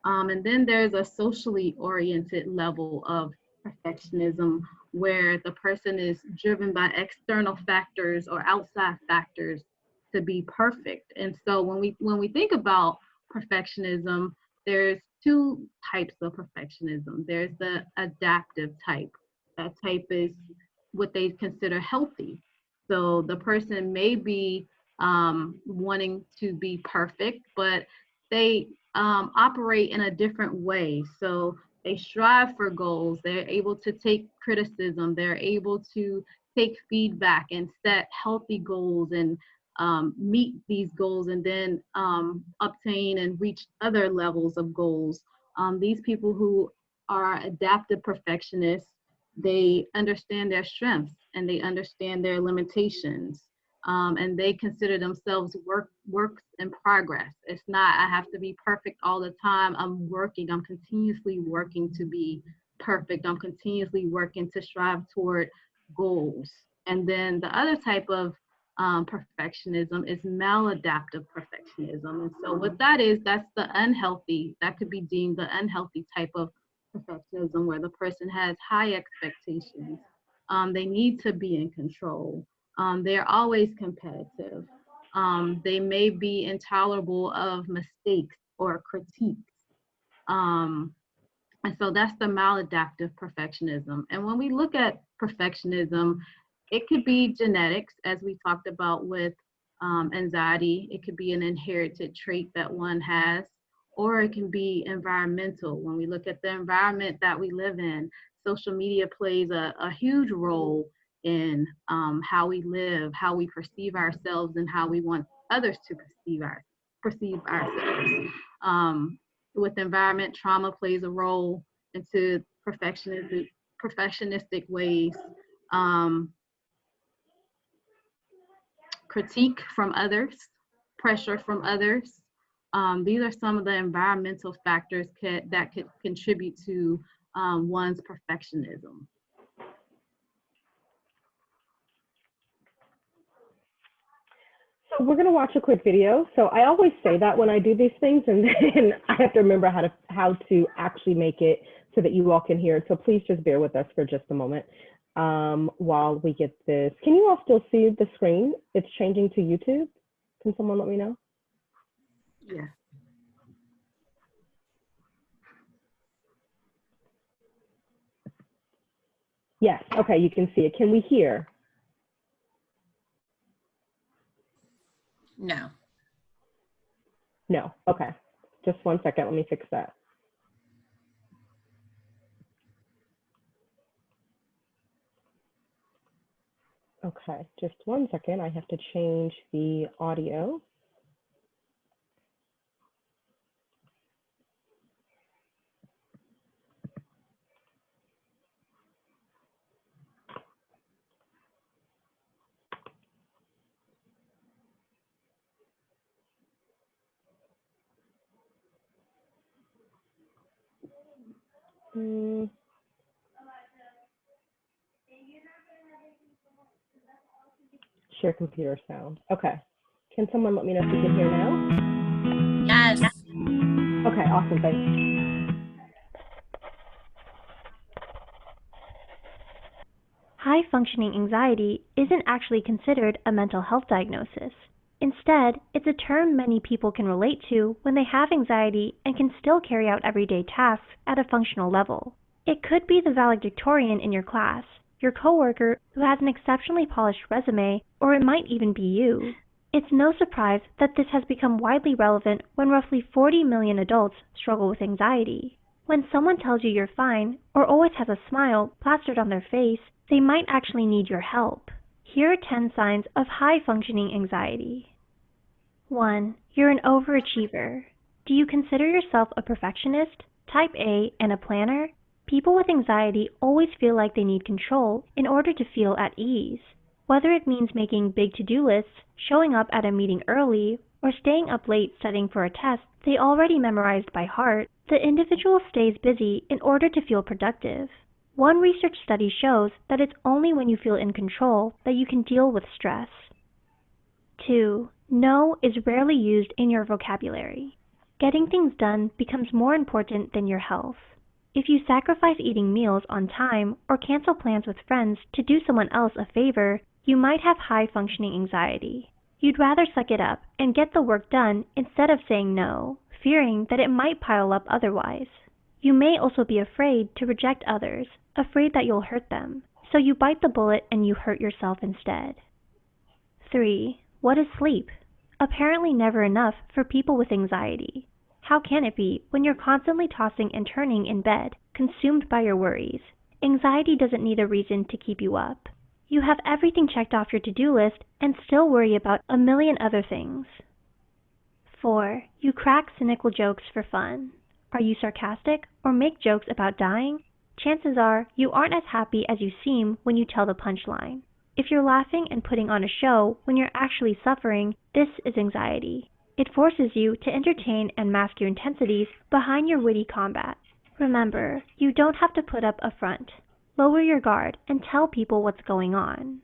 And then there's a socially oriented level of perfectionism where the person is driven by external factors or outside factors to be perfect. And so when we think about perfectionism, there's two types of perfectionism. There's the adaptive type. That type is what they consider healthy. So the person may be wanting to be perfect, but they operate in a different way. So they strive for goals. They're able to take criticism. They're able to take feedback and set healthy goals and meet these goals and then obtain and reach other levels of goals. These people who are adaptive perfectionists, they understand their strengths and they understand their limitations. And they consider themselves works in progress. It's not, I have to be perfect all the time. I'm continuously working to be perfect. I'm continuously working to strive toward goals. And then the other type of perfectionism is maladaptive perfectionism. And so what that is, that could be deemed the unhealthy type of perfectionism where the person has high expectations. They need to be in control. They're always competitive. They may be intolerable of mistakes or critiques. And so that's the maladaptive perfectionism. And when we look at perfectionism, it could be genetics, as we talked about with anxiety. It could be an inherited trait that one has, or it can be environmental. When we look at the environment that we live in, social media plays a huge role in how we live, how we perceive ourselves, and how we want others to perceive ourselves. With environment, trauma plays a role into perfectionistic ways. um, critique from others, pressure from others. These are some of the environmental factors that could contribute to one's perfectionism. So we're going to watch a quick video. So I always say that when I do these things, and then I have to remember how to actually make it so that you all can hear it. So please just bear with us for just a moment while we get this. Can you all still see the screen? It's changing to YouTube. Can someone let me know? Yeah. Yes. Okay, you can see it. Can we hear? No. No. Okay. Just 1 second. Let me fix that. Okay, just 1 second. I have to change the audio. Share computer sound. Okay. Can someone let me know if you can hear now? Yes. Okay, awesome. Thanks. High-functioning anxiety isn't actually considered a mental health diagnosis. Instead, it's a term many people can relate to when they have anxiety and can still carry out everyday tasks at a functional level. It could be the valedictorian in your class, your coworker who has an exceptionally polished resume, or it might even be you. It's no surprise that this has become widely relevant when roughly 40 million adults struggle with anxiety. When someone tells you you're fine, or always has a smile plastered on their face, they might actually need your help. Here are 10 signs of high-functioning anxiety. 1. You're an overachiever. Do you consider yourself a perfectionist, type A, and a planner? People with anxiety always feel like they need control in order to feel at ease. Whether it means making big to-do lists, showing up at a meeting early, or staying up late studying for a test they already memorized by heart, the individual stays busy in order to feel productive. One research study shows that it's only when you feel in control that you can deal with stress. 2. No is rarely used in your vocabulary. Getting things done becomes more important than your health. If you sacrifice eating meals on time or cancel plans with friends to do someone else a favor, you might have high-functioning anxiety. You'd rather suck it up and get the work done instead of saying no, fearing that it might pile up otherwise. You may also be afraid to reject others, afraid that you'll hurt them, so you bite the bullet and you hurt yourself instead. 3. What is sleep? Apparently never enough for people with anxiety. How can it be when you're constantly tossing and turning in bed, consumed by your worries? Anxiety doesn't need a reason to keep you up. You have everything checked off your to-do list and still worry about a million other things. 4. You crack cynical jokes for fun. Are you sarcastic or make jokes about dying? Chances are you aren't as happy as you seem when you tell the punchline. If you're laughing and putting on a show when you're actually suffering, this is anxiety. It forces you to entertain and mask your intensities behind your witty combat. Remember, you don't have to put up a front. Lower your guard and tell people what's going on.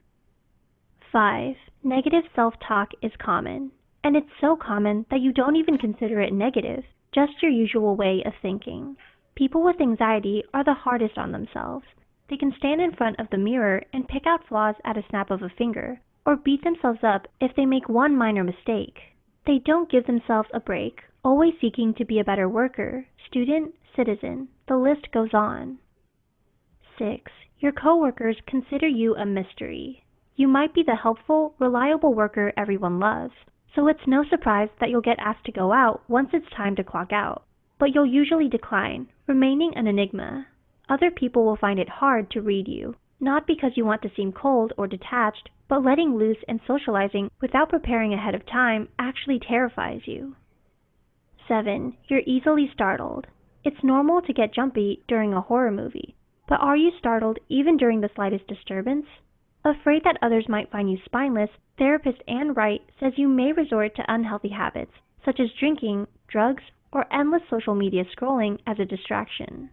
5. Negative self-talk is common. And it's so common that you don't even consider it negative, just your usual way of thinking. People with anxiety are the hardest on themselves. They can stand in front of the mirror and pick out flaws at a snap of a finger, or beat themselves up if they make one minor mistake. They don't give themselves a break, always seeking to be a better worker, student, citizen. The list goes on. 6. Your coworkers consider you a mystery. You might be the helpful, reliable worker everyone loves, so it's no surprise that you'll get asked to go out once it's time to clock out. But you'll usually decline, remaining an enigma. Other people will find it hard to read you, not because you want to seem cold or detached, but letting loose and socializing without preparing ahead of time actually terrifies you. 7. You're easily startled. It's normal to get jumpy during a horror movie, But are you startled even during the slightest disturbance? Afraid that others might find you spineless, therapist Anne Wright says you may resort to unhealthy habits, such as drinking, drugs, or endless social media scrolling as a distraction.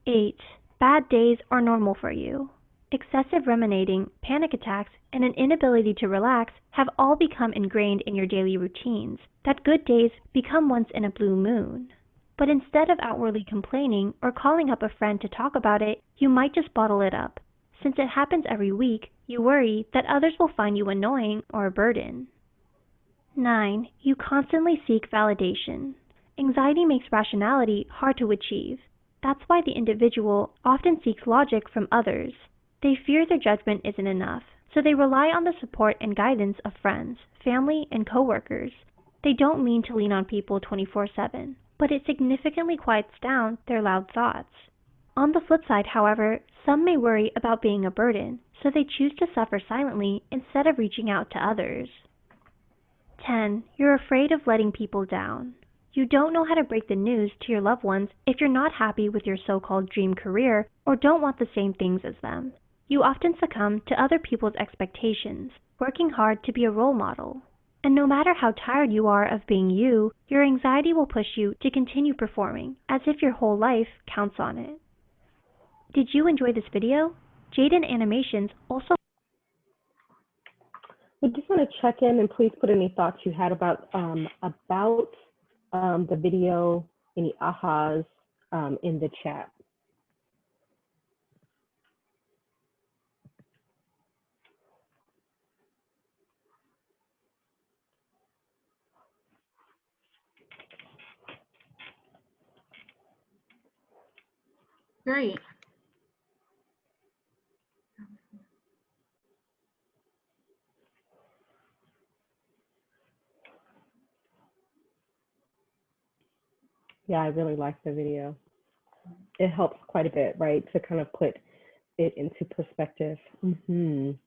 8. Bad days are normal for you. Excessive ruminating, panic attacks, and an inability to relax have all become ingrained in your daily routines, that good days become once in a blue moon. But instead of outwardly complaining or calling up a friend to talk about it, you might just bottle it up. Since it happens every week, you worry that others will find you annoying or a burden. 9. You constantly seek validation. Anxiety makes rationality hard to achieve. That's why the individual often seeks logic from others. They fear their judgment isn't enough, so they rely on the support and guidance of friends, family, and coworkers. They don't mean to lean on people 24/7, but it significantly quiets down their loud thoughts. On the flip side, however, some may worry about being a burden, so they choose to suffer silently instead of reaching out to others. 10. You're afraid of letting people down. You don't know how to break the news to your loved ones if you're not happy with your so-called dream career or don't want the same things as them. You often succumb to other people's expectations, working hard to be a role model. And no matter how tired you are of being you, your anxiety will push you to continue performing, as if your whole life counts on it. Did you enjoy this video? Jaden Animations also... We just want to check in and please put any thoughts you had about the video, any ahas in the chat. Great. Yeah, I really like the video. It helps quite a bit, right, to kind of put it into perspective. Janadra,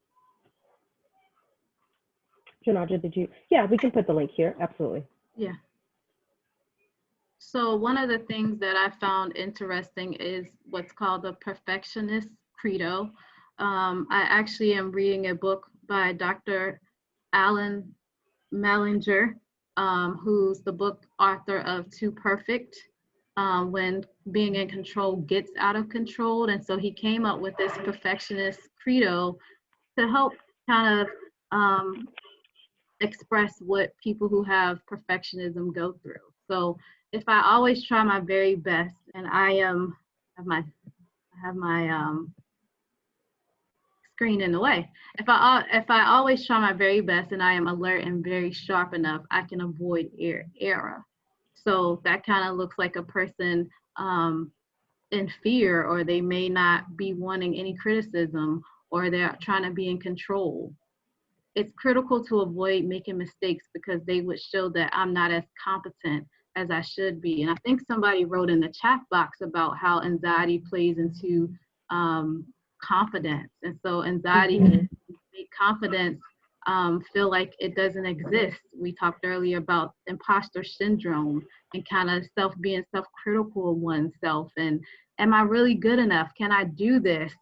did you? Yeah, we can put the link here. Absolutely. Yeah. So one of the things that I found interesting is what's called the perfectionist credo. I actually am reading a book by Dr. Alan Mellinger, who's the book author of Too Perfect, when being in control gets out of control. And so he came up with this perfectionist credo to help kind of express what people who have perfectionism go through. So if I always try my very best, and I have my screen in the way. If I always try my very best and I am alert and very sharp enough, I can avoid error. So that kind of looks like a person in fear, or they may not be wanting any criticism, or they're trying to be in control. It's critical to avoid making mistakes because they would show that I'm not as competent as I should be. And I think somebody wrote in the chat box about how anxiety plays into confidence. And so anxiety can make confidence feel like it doesn't exist. We talked earlier about imposter syndrome and kind of being self-critical of oneself. And am I really good enough? Can I do this?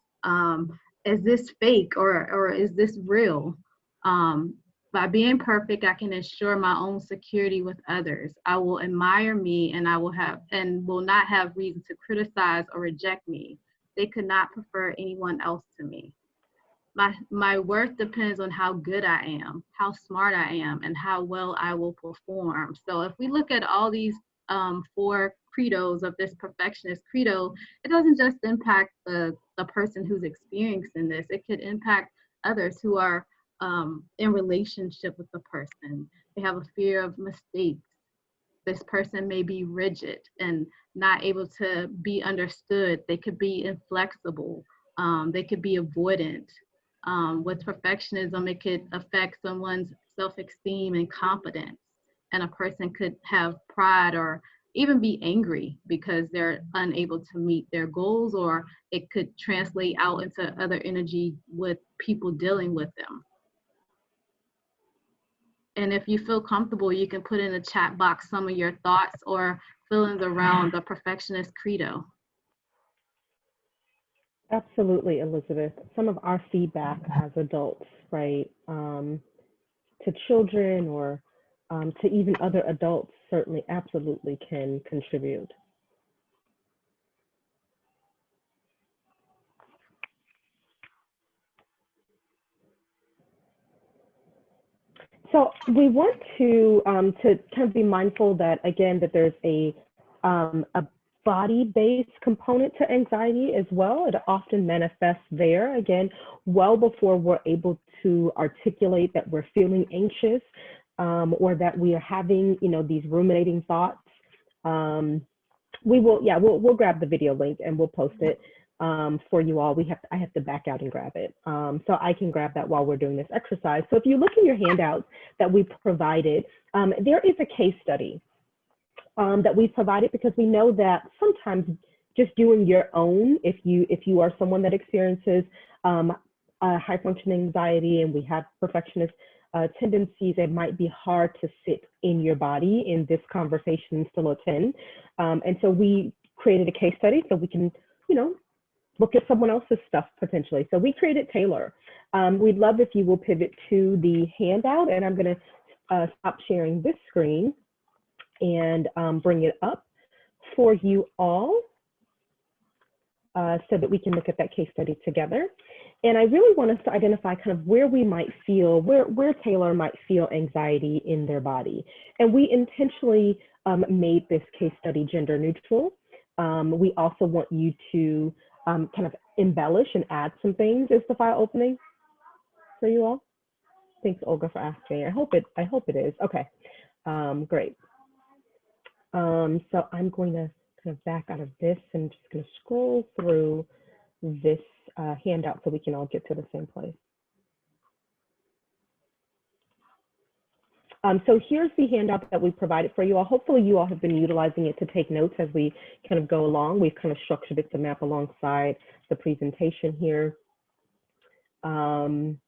Is this fake or is this real? By being perfect, I can ensure my own security with others. I will admire me, and I will not have reason to criticize or reject me. They could not prefer anyone else to me. My worth depends on how good I am, how smart I am, and how well I will perform. So if we look at all these 4 credos of this perfectionist credo, it doesn't just impact the person who's experiencing this. It could impact others who are in relationship with the person. They have a fear of mistakes. This person may be rigid and not able to be understood. They could be inflexible. They could be avoidant. With perfectionism, it could affect someone's self-esteem and confidence. And a person could have pride or even be angry because they're unable to meet their goals, or it could translate out into other energy with people dealing with them. And if you feel comfortable, you can put in the chat box some of your thoughts or feelings around the perfectionist credo. Absolutely, Elizabeth. Some of our feedback as adults, right, to children or to even other adults certainly absolutely can contribute. So we want to kind of be mindful that, again, that there's a body-based component to anxiety as well. It often manifests there, again, well before we're able to articulate that we're feeling anxious, or that we are having, you know, these ruminating thoughts. We'll grab the video link and we'll post it for you all. I have to back out and grab it. So I can grab that while we're doing this exercise. So if you look in your handouts that we provided, there is a case study that we provided, because we know that sometimes just doing your own, if you are someone that experiences high functioning anxiety, and we have perfectionist tendencies, it might be hard to sit in your body in this conversation and still attend. And so we created a case study so we can, you know, look at someone else's stuff potentially. So we created Taylor. We'd love if you will pivot to the handout, and I'm going to stop sharing this screen and bring it up for you all so that we can look at that case study together. And I really want us to identify kind of where we might feel, where Taylor might feel anxiety in their body. And we intentionally made this case study gender neutral. We also want you to kind of embellish and add some things. Is the file opening for you all? Thanks, Olga, for asking. I hope it is. Okay, great. So I'm going to kind of back out of this and just going to scroll through this handout so we can all get to the same place. So here's the handout that we provided for you all. Hopefully you all have been utilizing it to take notes as we kind of go along. We've kind of structured it to map alongside the presentation here. And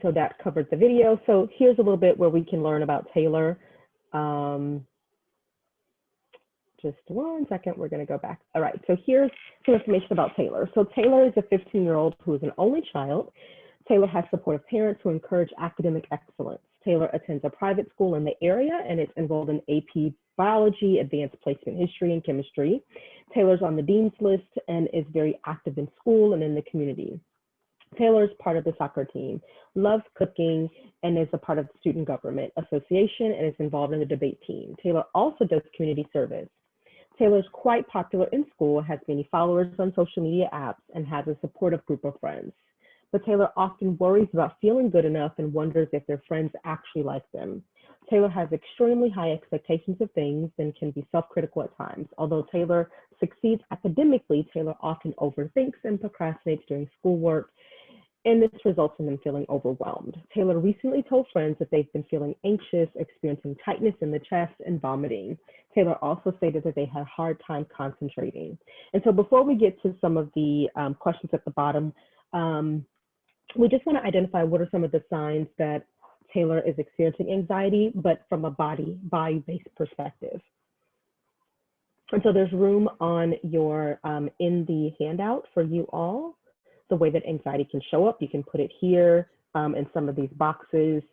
so that covered the video. So here's a little bit where we can learn about Taylor. Just one second, we're gonna go back. All right, so here's some information about Taylor. So Taylor is a 15-year-old who is an only child. Taylor has supportive parents who encourage academic excellence. Taylor attends a private school in the area and is enrolled in AP Biology, Advanced Placement History, and Chemistry. Taylor's on the Dean's List and is very active in school and in the community. Taylor is part of the soccer team, loves cooking, and is a part of the Student Government Association and is involved in the debate team. Taylor also does community service. Taylor is quite popular in school, has many followers on social media apps, and has a supportive group of friends. But Taylor often worries about feeling good enough and wonders if their friends actually like them. Taylor has extremely high expectations of things and can be self-critical at times. Although Taylor succeeds academically, Taylor often overthinks and procrastinates during schoolwork, and this results in them feeling overwhelmed. Taylor recently told friends that they've been feeling anxious, experiencing tightness in the chest, and vomiting. Taylor also stated that they had a hard time concentrating. And so before we get to some of the questions at the bottom, we just want to identify what are some of the signs that Taylor is experiencing anxiety, but from a body-based perspective. And so there's room on your, in the handout for you all, the way that anxiety can show up. You can put it here in some of these boxes.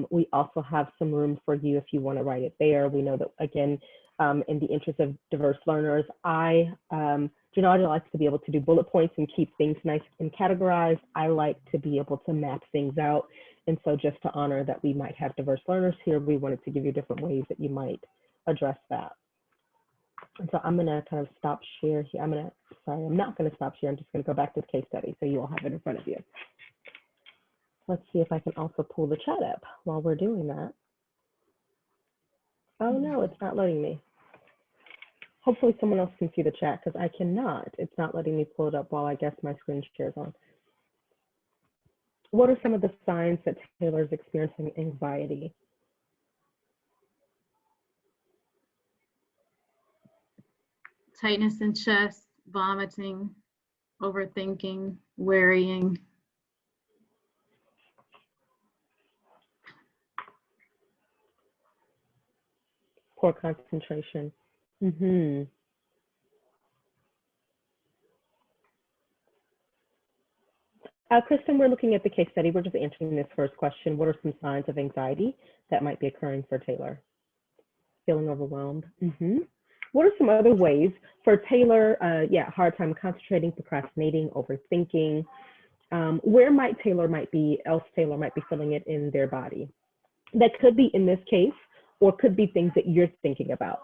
We also have some room for you if you want to write it there. We know that, again, in the interest of diverse learners, Janarda likes to be able to do bullet points and keep things nice and categorized. I like to be able to map things out. And so just to honor that we might have diverse learners here, we wanted to give you different ways that you might address that. And so I'm gonna kind of stop share here. I'm not gonna stop share. I'm just gonna go back to the case study so you all have it in front of you. Let's see if I can also pull the chat up while we're doing that. Oh no, it's not letting me. Hopefully someone else can see the chat because I cannot. It's not letting me pull it up while I guess my screen shares on. What are some of the signs that Taylor is experiencing anxiety? Tightness in chest, vomiting, overthinking, worrying. Poor concentration. Mm-hmm. Kristen, we're looking at the case study. We're just answering this first question. What are some signs of anxiety that might be occurring for Taylor? Feeling overwhelmed. What are some other ways for Taylor? Hard time concentrating, procrastinating, overthinking. Where might Taylor might be feeling it in their body? That could be in this case, or could be things that you're thinking about.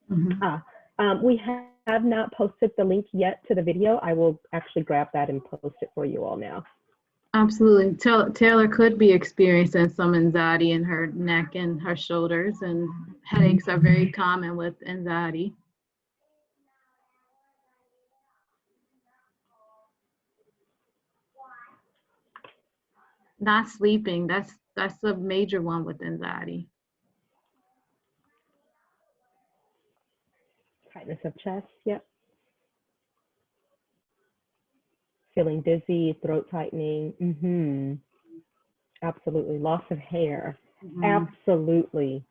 We have not posted the link yet to the video. I will actually grab that and post it for you all now. Absolutely. Taylor could be experiencing some anxiety in her neck and her shoulders, and headaches are very common with anxiety. Not sleeping, that's a major one with anxiety. Tightness of chest, yep. Feeling dizzy, throat tightening, absolutely. Loss of hair, absolutely.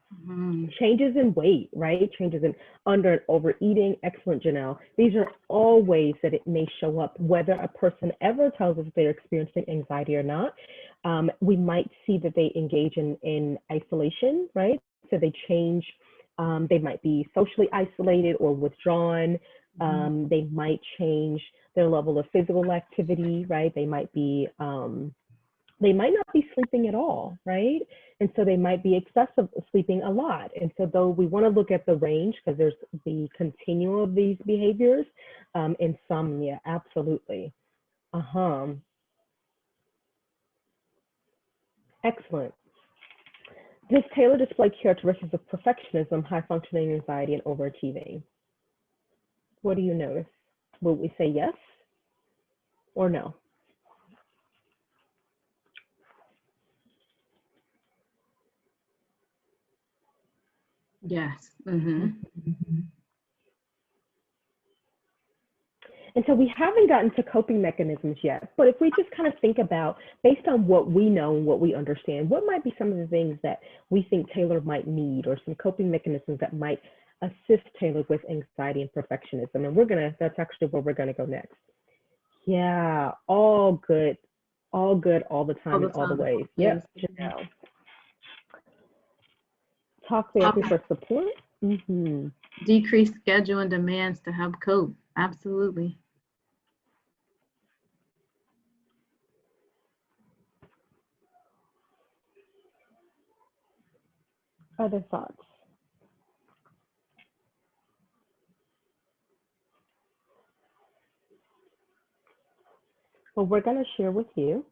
Changes in weight, right? Changes in under and overeating, excellent, Janelle. These are all ways that it may show up, whether a person ever tells us they're experiencing anxiety or not. We might see that they engage in isolation, right? So they change, they might be socially isolated or withdrawn. They might change their level of physical activity, right? They might not be sleeping at all, right? And so they might be excessive sleeping a lot. And so though we want to look at the range, because there's the continuum of these behaviors, insomnia, absolutely. Excellent. Does Taylor display characteristics of perfectionism, high functioning anxiety, and overachieving? What do you notice? Will we say yes or no? Yes. And so we haven't gotten to coping mechanisms yet, but if we just kind of think about, based on what we know and what we understand, what might be some of the things that we think Taylor might need, or some coping mechanisms that might assist Taylor with anxiety and perfectionism? And that's actually where we're gonna go next. Yeah, all good all the time and all the ways. Yep, Janelle. Talk therapy for support. Decrease schedule and demands to help cope. Absolutely. Other thoughts? Well, we're going to share with you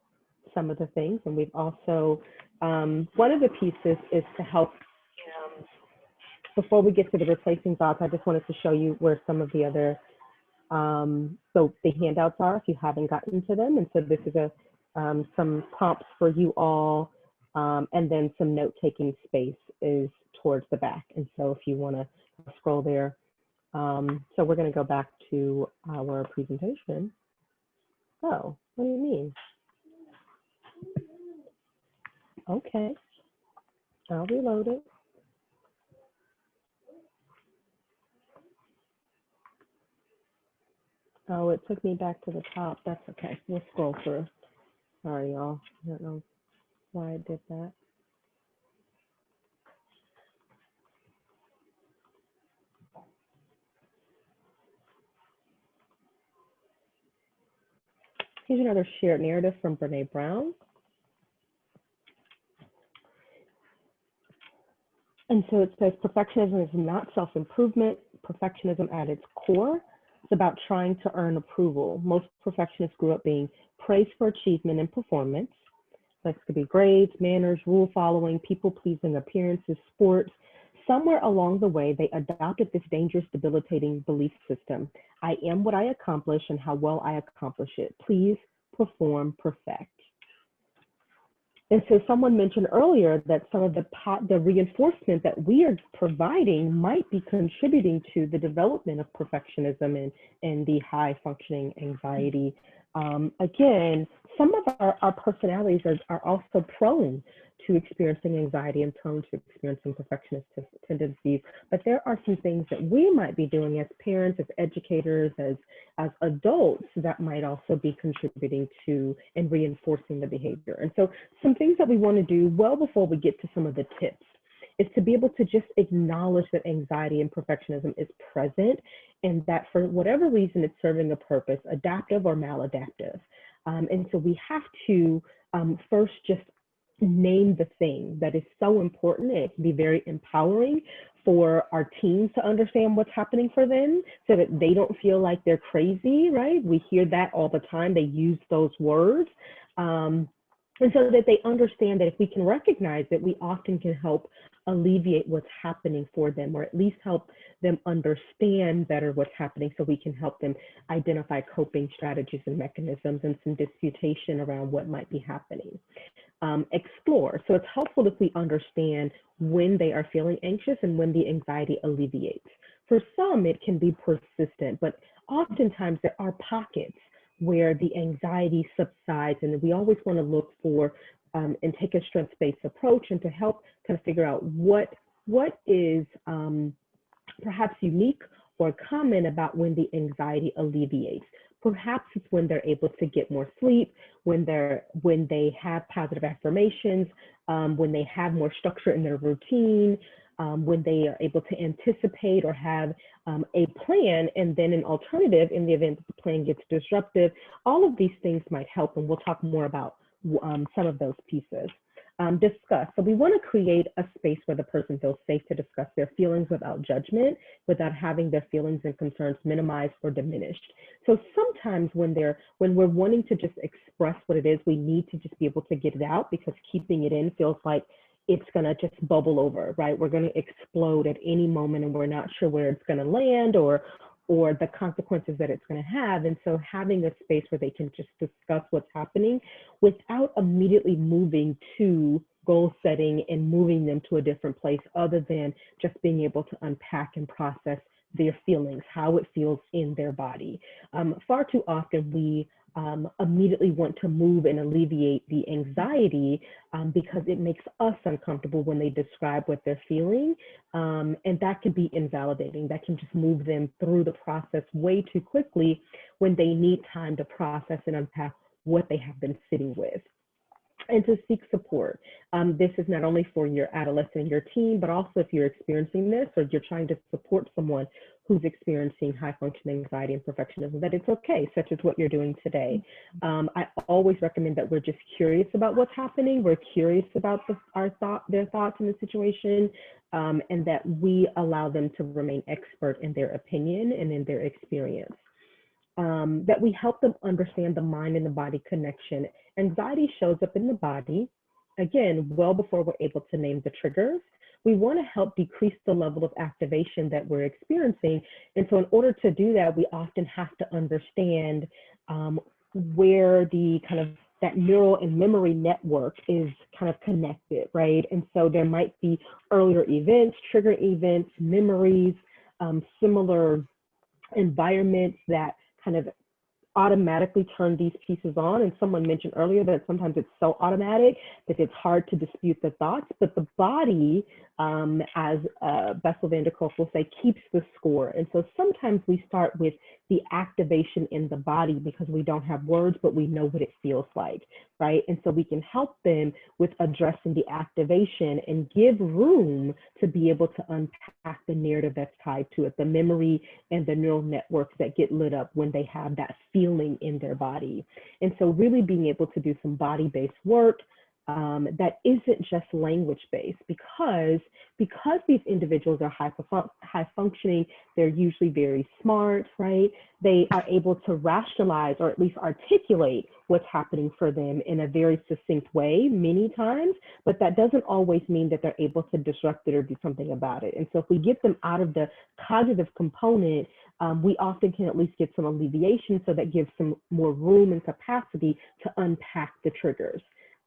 some of the things, and we've also, one of the pieces is to help, before we get to the replacing thoughts, I just wanted to show you where some of the other, so the handouts are, if you haven't gotten to them. And so this is some prompts for you all, and then some note-taking space is towards the back. And so if you want to scroll there. So we're going to go back to our presentation. Oh, what do you mean? Okay, I'll reload it. Oh, it took me back to the top. That's okay. We'll scroll through. Sorry, y'all. I don't know why I did that. Here's another shared narrative from Brene Brown. And so it says, perfectionism is not self-improvement. Perfectionism at its core is about trying to earn approval. Most perfectionists grew up being praised for achievement and performance. That could be grades, manners, rule following, people-pleasing appearances, sports. Somewhere along the way, they adopted this dangerous, debilitating belief system. I am what I accomplish and how well I accomplish it. Please perform, perfect. And so someone mentioned earlier that some of the reinforcement that we are providing might be contributing to the development of perfectionism and the high functioning anxiety. Again, some of our personalities are also prone to experiencing anxiety and prone to experiencing perfectionist tendencies. But there are some things that we might be doing as parents, as educators, as adults that might also be contributing to and reinforcing the behavior. And so some things that we want to do well before we get to some of the tips is to be able to just acknowledge that anxiety and perfectionism is present, and that for whatever reason it's serving a purpose, adaptive or maladaptive. And so we have to first just name the thing that is so important. It can be very empowering for our teams to understand what's happening for them so that they don't feel like they're crazy, right? We hear that all the time. They use those words. And so that they understand that if we can recognize it, we often can help alleviate what's happening for them, or at least help them understand better what's happening so we can help them identify coping strategies and mechanisms and some disputation around what might be happening. Explore. So it's helpful if we understand when they are feeling anxious and when the anxiety alleviates. For some, it can be persistent, but oftentimes there are pockets where the anxiety subsides, and we always want to look for and take a strengths-based approach and to help kind of figure out what is perhaps unique or common about when the anxiety alleviates. Perhaps it's when they're able to get more sleep, when they have positive affirmations, when they have more structure in their routine, when they are able to anticipate or have a plan, and then an alternative in the event that the plan gets disruptive. All of these things might help, and we'll talk more about some of those pieces. Discuss. So we want to create a space where the person feels safe to discuss their feelings without judgment, without having their feelings and concerns minimized or diminished. So sometimes when we're wanting to just express what it is, we need to just be able to get it out, because keeping it in feels like it's going to just bubble over, right? We're going to explode at any moment, and we're not sure where it's going to land or the consequences that it's going to have. And so having a space where they can just discuss what's happening without immediately moving to goal setting and moving them to a different place, other than just being able to unpack and process their feelings, how it feels in their body. Far too often we immediately want to move and alleviate the anxiety because it makes us uncomfortable when they describe what they're feeling. And that can be invalidating. That can just move them through the process way too quickly when they need time to process and unpack what they have been sitting with. And to seek support. This is not only for your adolescent and your teen, but also if you're experiencing this or you're trying to support someone who's experiencing high functioning anxiety and perfectionism, that it's okay, such as what you're doing today. I always recommend that we're just curious about what's happening. We're curious about their thoughts in the situation, and that we allow them to remain expert in their opinion and in their experience. That we help them understand the mind and the body connection. Anxiety shows up in the body, again, well before we're able to name the triggers. We want to help decrease the level of activation that we're experiencing. And so in order to do that, we often have to understand where the kind of that neural and memory network is kind of connected, right? And so there might be earlier events, trigger events, memories, similar environments that kind of automatically turn these pieces on. And someone mentioned earlier that sometimes it's so automatic that it's hard to dispute the thoughts, but the body, as Bessel van der Kolk will say, keeps the score. And so sometimes we start with the activation in the body because we don't have words, but we know what it feels like, right? And so we can help them with addressing the activation and give room to be able to unpack the narrative that's tied to it, the memory and the neural networks that get lit up when they have that feeling in their body. And so really being able to do some body-based work that isn't just language-based, because these individuals are high functioning, they're usually very smart, right? They are able to rationalize or at least articulate what's happening for them in a very succinct way many times, but that doesn't always mean that they're able to disrupt it or do something about it. And so if we get them out of the cognitive component, we often can at least get some alleviation, so that gives some more room and capacity to unpack the triggers.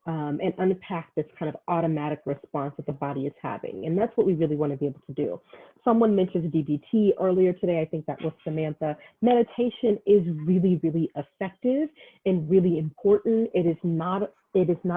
and unpack this kind of automatic response that the body is having. And that's what we really want to be able to do. Someone mentioned DBT earlier today. I think that was Samantha. Meditation is really, really effective and really important. It is not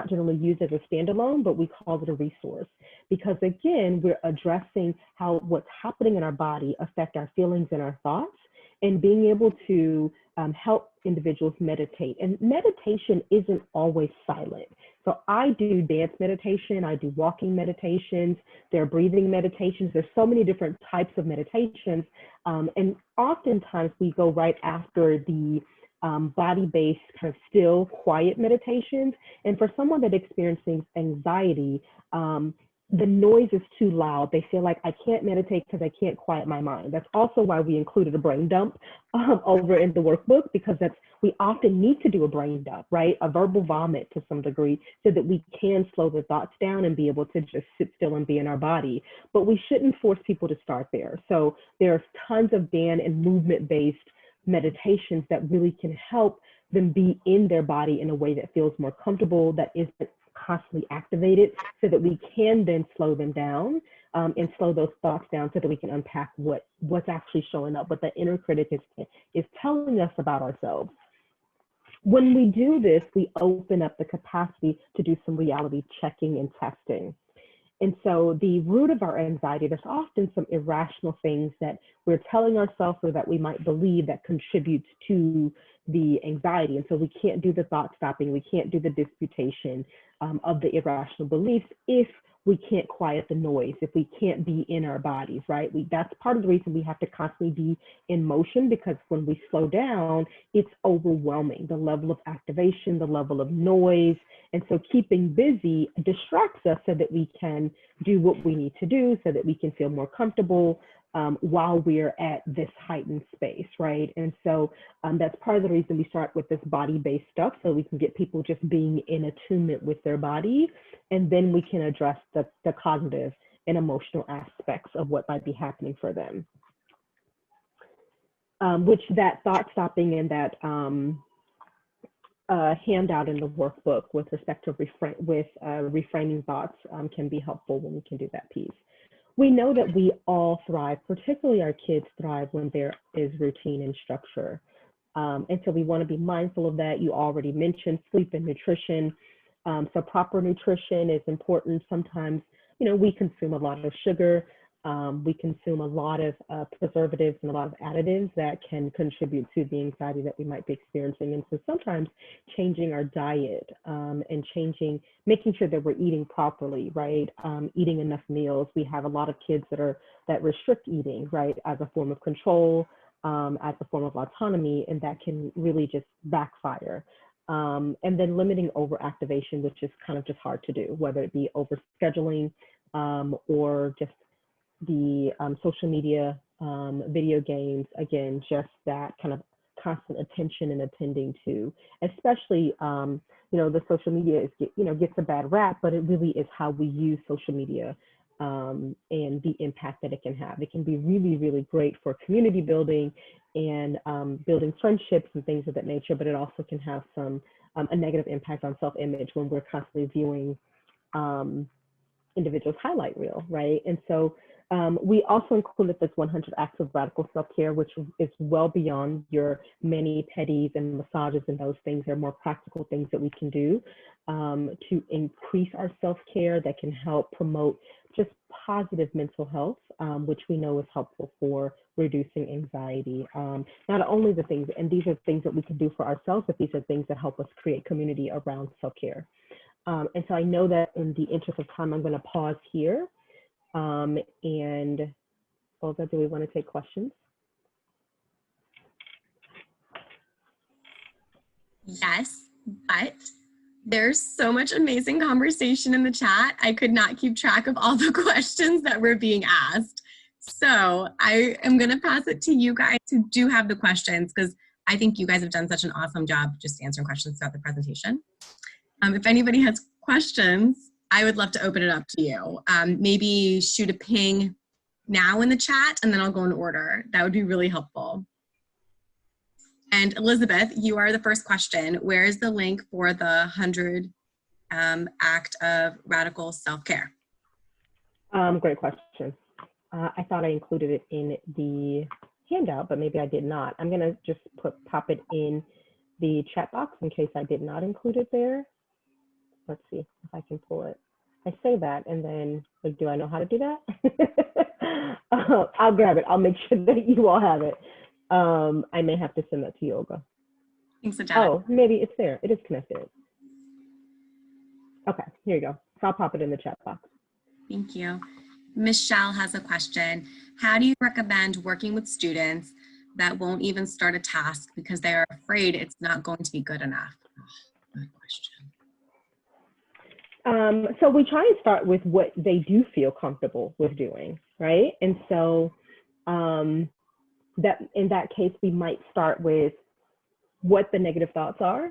generally used as a standalone, but we call it a resource because, again, we're addressing how what's happening in our body affect our feelings and our thoughts, and being able to help individuals meditate. And meditation isn't always silent. So I do dance meditation, I do walking meditations, there are breathing meditations, there's so many different types of meditations. And oftentimes we go right after the body-based kind of still, quiet meditations. And for someone that experiences anxiety, the noise is too loud. They feel like I can't meditate because I can't quiet my mind. That's also why we included a brain dump over in the workbook, because we often need to do a brain dump, right? A verbal vomit to some degree, so that we can slow the thoughts down and be able to just sit still and be in our body. But we shouldn't force people to start there. So there's tons of band and movement-based meditations that really can help them be in their body in a way that feels more comfortable, that isn't constantly activated, so that we can then slow them down and slow those thoughts down, so that we can unpack what's actually showing up, what the inner critic is telling us about ourselves. When we do this, we open up the capacity to do some reality checking and testing. And so the root of our anxiety, there's often some irrational things that we're telling ourselves or that we might believe that contributes to the anxiety. And so we can't do the thought stopping, we can't do the disputation of the irrational beliefs if we can't quiet the noise, if we can't be in our bodies, right? That's part of the reason we have to constantly be in motion, because when we slow down, it's overwhelming, the level of activation, the level of noise. And so keeping busy distracts us so that we can do what we need to do, so that we can feel more comfortable while we're at this heightened space, right? And so that's part of the reason we start with this body-based stuff, so we can get people just being in attunement with their body, and then we can address the cognitive and emotional aspects of what might be happening for them. Which that thought stopping and that handout in the workbook with respect to reframing thoughts can be helpful when we can do that piece. We know that we all thrive, particularly our kids thrive when there is routine and structure. And so we want to be mindful of that. You already mentioned sleep and nutrition. So proper nutrition is important. Sometimes, we consume a lot of sugar. We consume a lot of preservatives and a lot of additives that can contribute to the anxiety that we might be experiencing. And so sometimes changing our diet and making sure that we're eating properly, right? Eating enough meals. We have a lot of kids that restrict eating, right? As a form of control, as a form of autonomy, and that can really just backfire. And then limiting overactivation, which is kind of just hard to do, whether it be overscheduling or just the social media, video games, again, just that kind of constant attention and attending to, especially, the social media gets a bad rap, but it really is how we use social media and the impact that it can have. It can be really, really great for community building and building friendships and things of that nature, but it also can have a negative impact on self-image when we're constantly viewing individuals' highlight reel, right? And so we also included this 100 acts of radical self-care, which is well beyond your mani-pedis and massages and those things. They're more practical things that we can do to increase our self-care that can help promote just positive mental health, which we know is helpful for reducing anxiety. Not only the things, and these are things that we can do for ourselves, but these are things that help us create community around self-care. And so I know that in the interest of time, I'm going to pause here. And Olga, do we want to take questions? Yes, but there's so much amazing conversation in the chat. I could not keep track of all the questions that were being asked. So I am going to pass it to you guys who do have the questions, because I think you guys have done such an awesome job just answering questions throughout the presentation. If anybody has questions, I would love to open it up to you. Maybe shoot a ping now in the chat, and then I'll go in order. That would be really helpful. And Elizabeth, you are the first question. Where is the link for the 100 act of radical self-care? Great question. I thought I included it in the handout, but maybe I did not. I'm gonna just pop it in the chat box in case I did not include it there. Let's see if I can pull it. I say that and then, like, do I know how to do that? I'll grab it. I'll make sure that you all have it. I may have to send that to you, Olga. Thanks, Ajita. Oh, maybe it's there. It is connected. Okay, here you go. So I'll pop it in the chat box. Thank you. Michelle has a question. How do you recommend working with students that won't even start a task because they are afraid it's not going to be good enough? Oh, good question. So we try and start with what they do feel comfortable with doing, right? And so that in that case, we might start with what the negative thoughts are,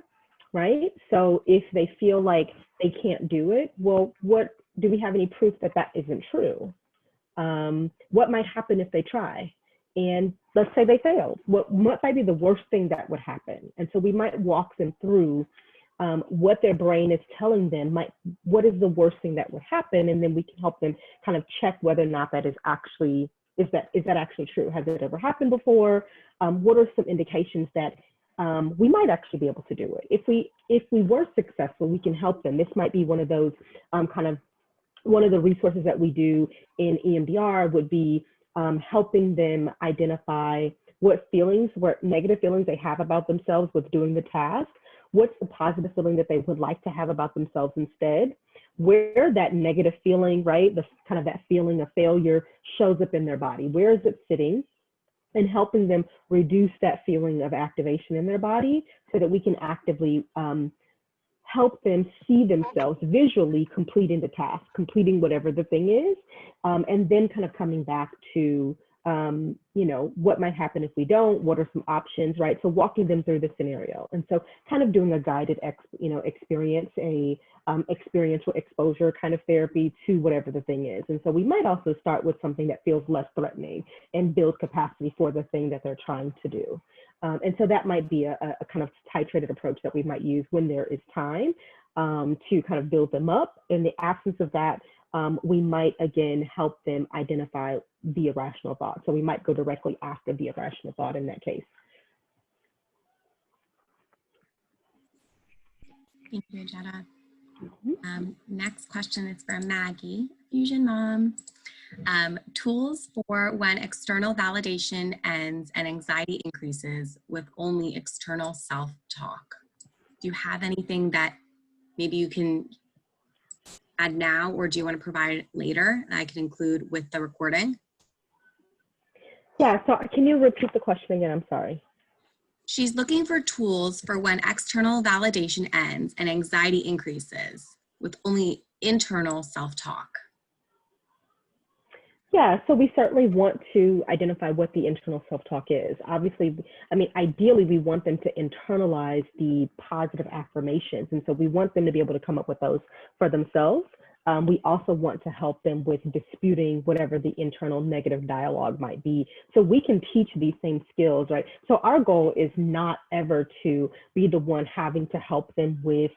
right? So if they feel like they can't do it, well, what do we have any proof that that isn't true? What might happen if they try? And let's say they failed. What might be the worst thing that would happen? And so we might walk them through what their brain is telling them, what is the worst thing that would happen? And then we can help them kind of check whether or not that is actually, is that actually true? Has it ever happened before? What are some indications that we might actually be able to do it? If we were successful, we can help them. This might be one of those one of the resources that we do in EMDR would be helping them identify what negative feelings they have about themselves with doing the task. What's the positive feeling that they would like to have about themselves instead? Where that negative feeling, right, that feeling of failure shows up in their body. Where is it sitting? And helping them reduce that feeling of activation in their body so that we can actively help them see themselves visually completing the task, completing whatever the thing is, and then kind of coming back to, what might happen if we don't, what are some options, right? So walking them through the scenario. And so kind of doing a guided, experience, experiential exposure kind of therapy to whatever the thing is. And so we might also start with something that feels less threatening and build capacity for the thing that they're trying to do. And so that might be a kind of titrated approach that we might use when there is time to kind of build them up. In the absence of that, we might again help them identify the irrational thought. So we might go directly after the irrational thought in that case. Thank you, Ajita. Next question is from Maggie, Fusion Mom. Tools for when external validation ends and anxiety increases with only external self-talk. Do you have anything that maybe you can add now, or do you want to provide later that I could include with the recording? Yeah, so can you repeat the question again? I'm sorry. She's looking for tools for when external validation ends and anxiety increases with only internal self-talk. Yeah, so we certainly want to identify what the internal self-talk is. Obviously, ideally, we want them to internalize the positive affirmations. And so we want them to be able to come up with those for themselves. We also want to help them with disputing whatever the internal negative dialogue might be. So we can teach these same skills, right? So our goal is not ever to be the one having to help them with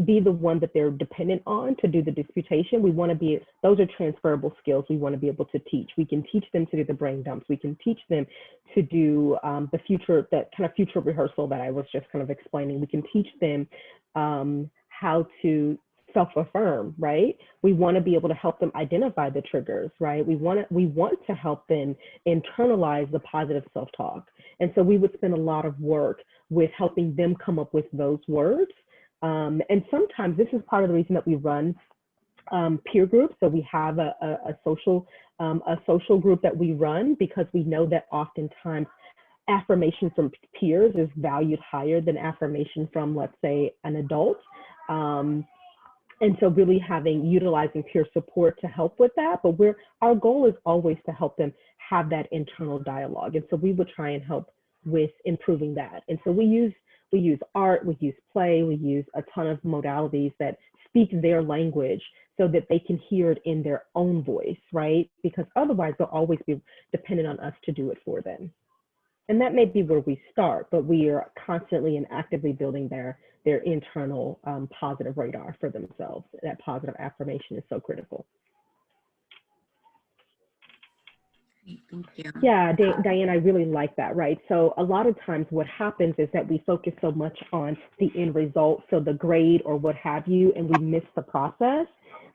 be the one that they're dependent on to do the disputation. We want to be, those are transferable skills we want to be able to teach. We can teach them to do the brain dumps. We can teach them to do that kind of future rehearsal that I was just kind of explaining. We can teach them how to self-affirm, right? We want to be able to help them identify the triggers, right? We want to help them internalize the positive self-talk. And so we would spend a lot of work with helping them come up with those words. And sometimes this is part of the reason that we run peer groups. So we have a social group that we run, because we know that oftentimes affirmation from peers is valued higher than affirmation from, let's say, an adult. And so really utilizing peer support to help with that. But our goal is always to help them have that internal dialogue. And so we would try and help with improving that. And so we use art, we use play, we use a ton of modalities that speak their language so that they can hear it in their own voice, right? Because otherwise they'll always be dependent on us to do it for them. And that may be where we start, but we are constantly and actively building their internal positive radar for themselves. That positive affirmation is so critical. Thank you. Yeah, Diane, I really like that, right? So a lot of times what happens is that we focus so much on the end result, so the grade or what have you, and we miss the process.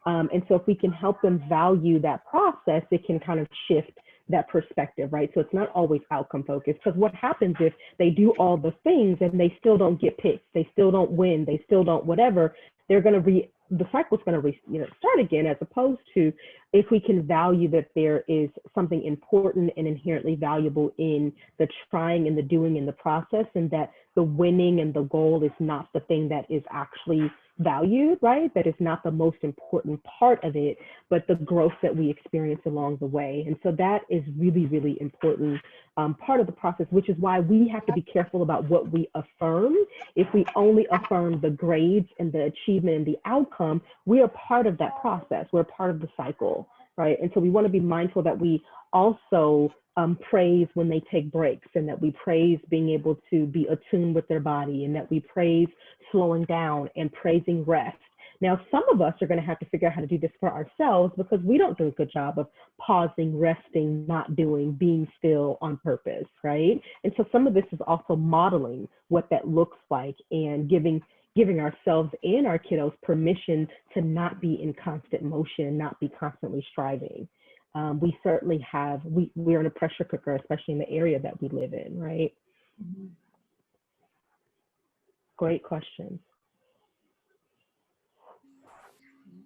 And so if we can help them value that process, it can kind of shift that perspective, right? So it's not always outcome focused, because what happens if they do all the things and they still don't get picked, they still don't win, they still don't whatever, they're going to the cycle's going to start again, as opposed to if we can value that there is something important and inherently valuable in the trying and the doing and the process, and that the winning and the goal is not the thing that is actually valued, right? That is not the most important part of it, but the growth that we experience along the way. And so that is really, really important part of the process, which is why we have to be careful about what we affirm. If we only affirm the grades and the achievement and the outcome, we are part of that process. We're part of the cycle, right? And so we want to be mindful that we also praise when they take breaks, and that we praise being able to be attuned with their body, and that we praise slowing down and praising rest. Now, some of us are going to have to figure out how to do this for ourselves, because we don't do a good job of pausing, resting, not doing, being still on purpose, right? And so some of this is also modeling what that looks like, and giving ourselves and our kiddos permission to not be in constant motion, not be constantly striving. We certainly have, we're in a pressure cooker, especially in the area that we live in, right? Mm-hmm. Great question.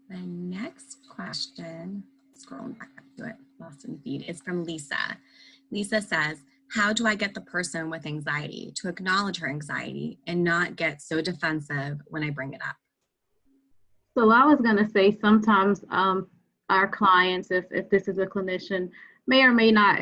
The next question, scrolling back up to it, lost in feed, is from Lisa. Lisa says, how do I get the person with anxiety to acknowledge her anxiety and not get so defensive when I bring it up? So I was going to say sometimes our clients, if this is a clinician, may or may not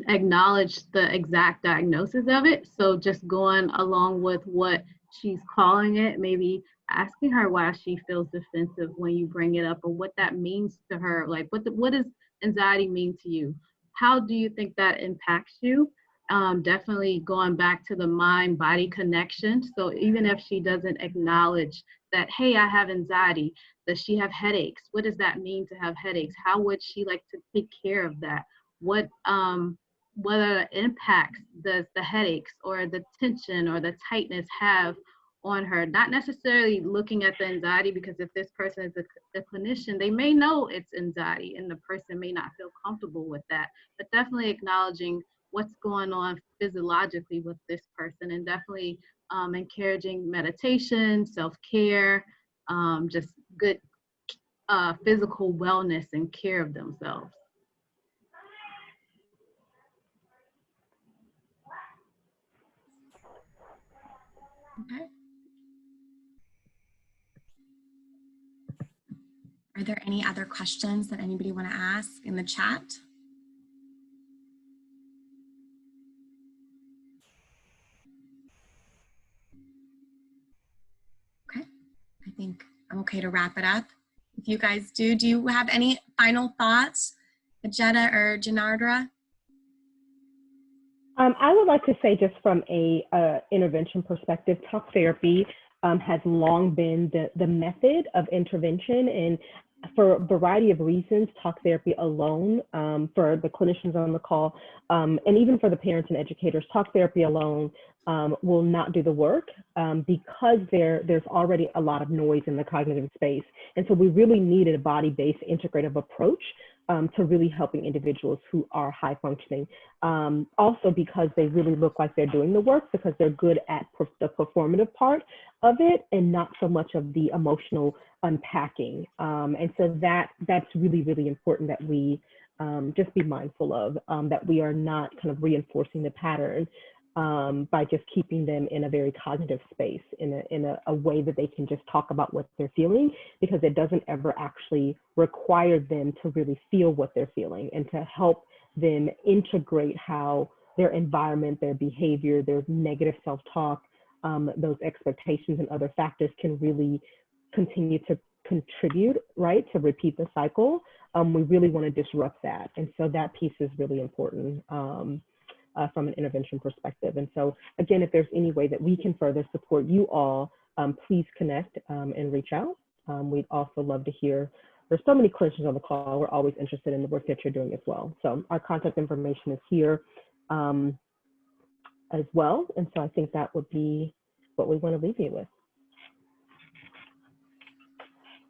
acknowledge the exact diagnosis of it. So just going along with what she's calling it, maybe asking her why she feels defensive when you bring it up, or what that means to her. Like, what does anxiety mean to you? How do you think that impacts you? Definitely going back to the mind-body connection. So even if she doesn't acknowledge that, hey, I have anxiety, does she have headaches? What does that mean to have headaches? How would she like to take care of that? What other impacts does the headaches or the tension or the tightness have on her? Not necessarily looking at the anxiety, because if this person is a clinician, they may know it's anxiety and the person may not feel comfortable with that, but definitely acknowledging what's going on physiologically with this person, and definitely encouraging meditation, self-care, just good physical wellness and care of themselves. Okay. Are there any other questions that anybody want to ask in the chat? Okay, I think I'm okay to wrap it up. If you guys do you have any final thoughts, Ajita or Janardra? I would like to say, just from a intervention perspective, talk therapy has long been the method of intervention, and for a variety of reasons, talk therapy alone, for the clinicians on the call, and even for the parents and educators, talk therapy alone will not do the work, because there's already a lot of noise in the cognitive space. And so we really needed a body-based integrative approach to really helping individuals who are high functioning. Also because they really look like they're doing the work, because they're good at the performative part of it and not so much of the emotional unpacking. And so that's really, really important that we just be mindful of, that we are not kind of reinforcing the pattern by just keeping them in a very cognitive space, in a way that they can just talk about what they're feeling, because it doesn't ever actually require them to really feel what they're feeling, and to help them integrate how their environment, their behavior, their negative self-talk, those expectations and other factors can really continue to contribute, right, to repeat the cycle. We really want to disrupt that. And so that piece is really important. from an intervention perspective. And so again, if there's any way that we can further support you all, please connect and reach out. We'd also love to hear, there's so many clinicians on the call, we're always interested in the work that you're doing as well. So our contact information is here as well. And so I think that would be what we want to leave you with.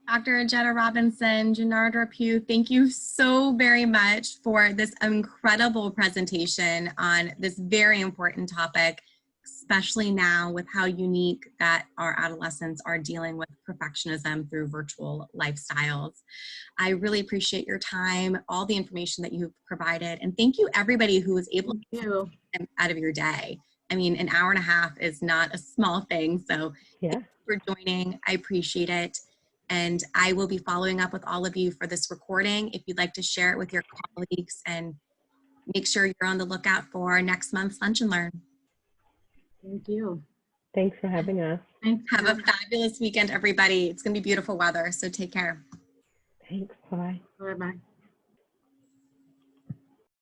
Dr. Ajita Robinson, Janardra Pugh, thank you so very much for this incredible presentation on this very important topic, especially now with how unique that our adolescents are dealing with perfectionism through virtual lifestyles. I really appreciate your time, all the information that you've provided, and thank you everybody who was able to take time out of your day. I mean, an hour and a half is not a small thing, so Yeah. thank you for joining. I appreciate it. And I will be following up with all of you for this recording. If you'd like to share it with your colleagues, and make sure you're on the lookout for next month's Lunch and Learn. Thank you. Thanks for having us. Thanks. Have a fabulous weekend, everybody. It's going to be beautiful weather, so take care. Thanks. Bye. Bye-bye.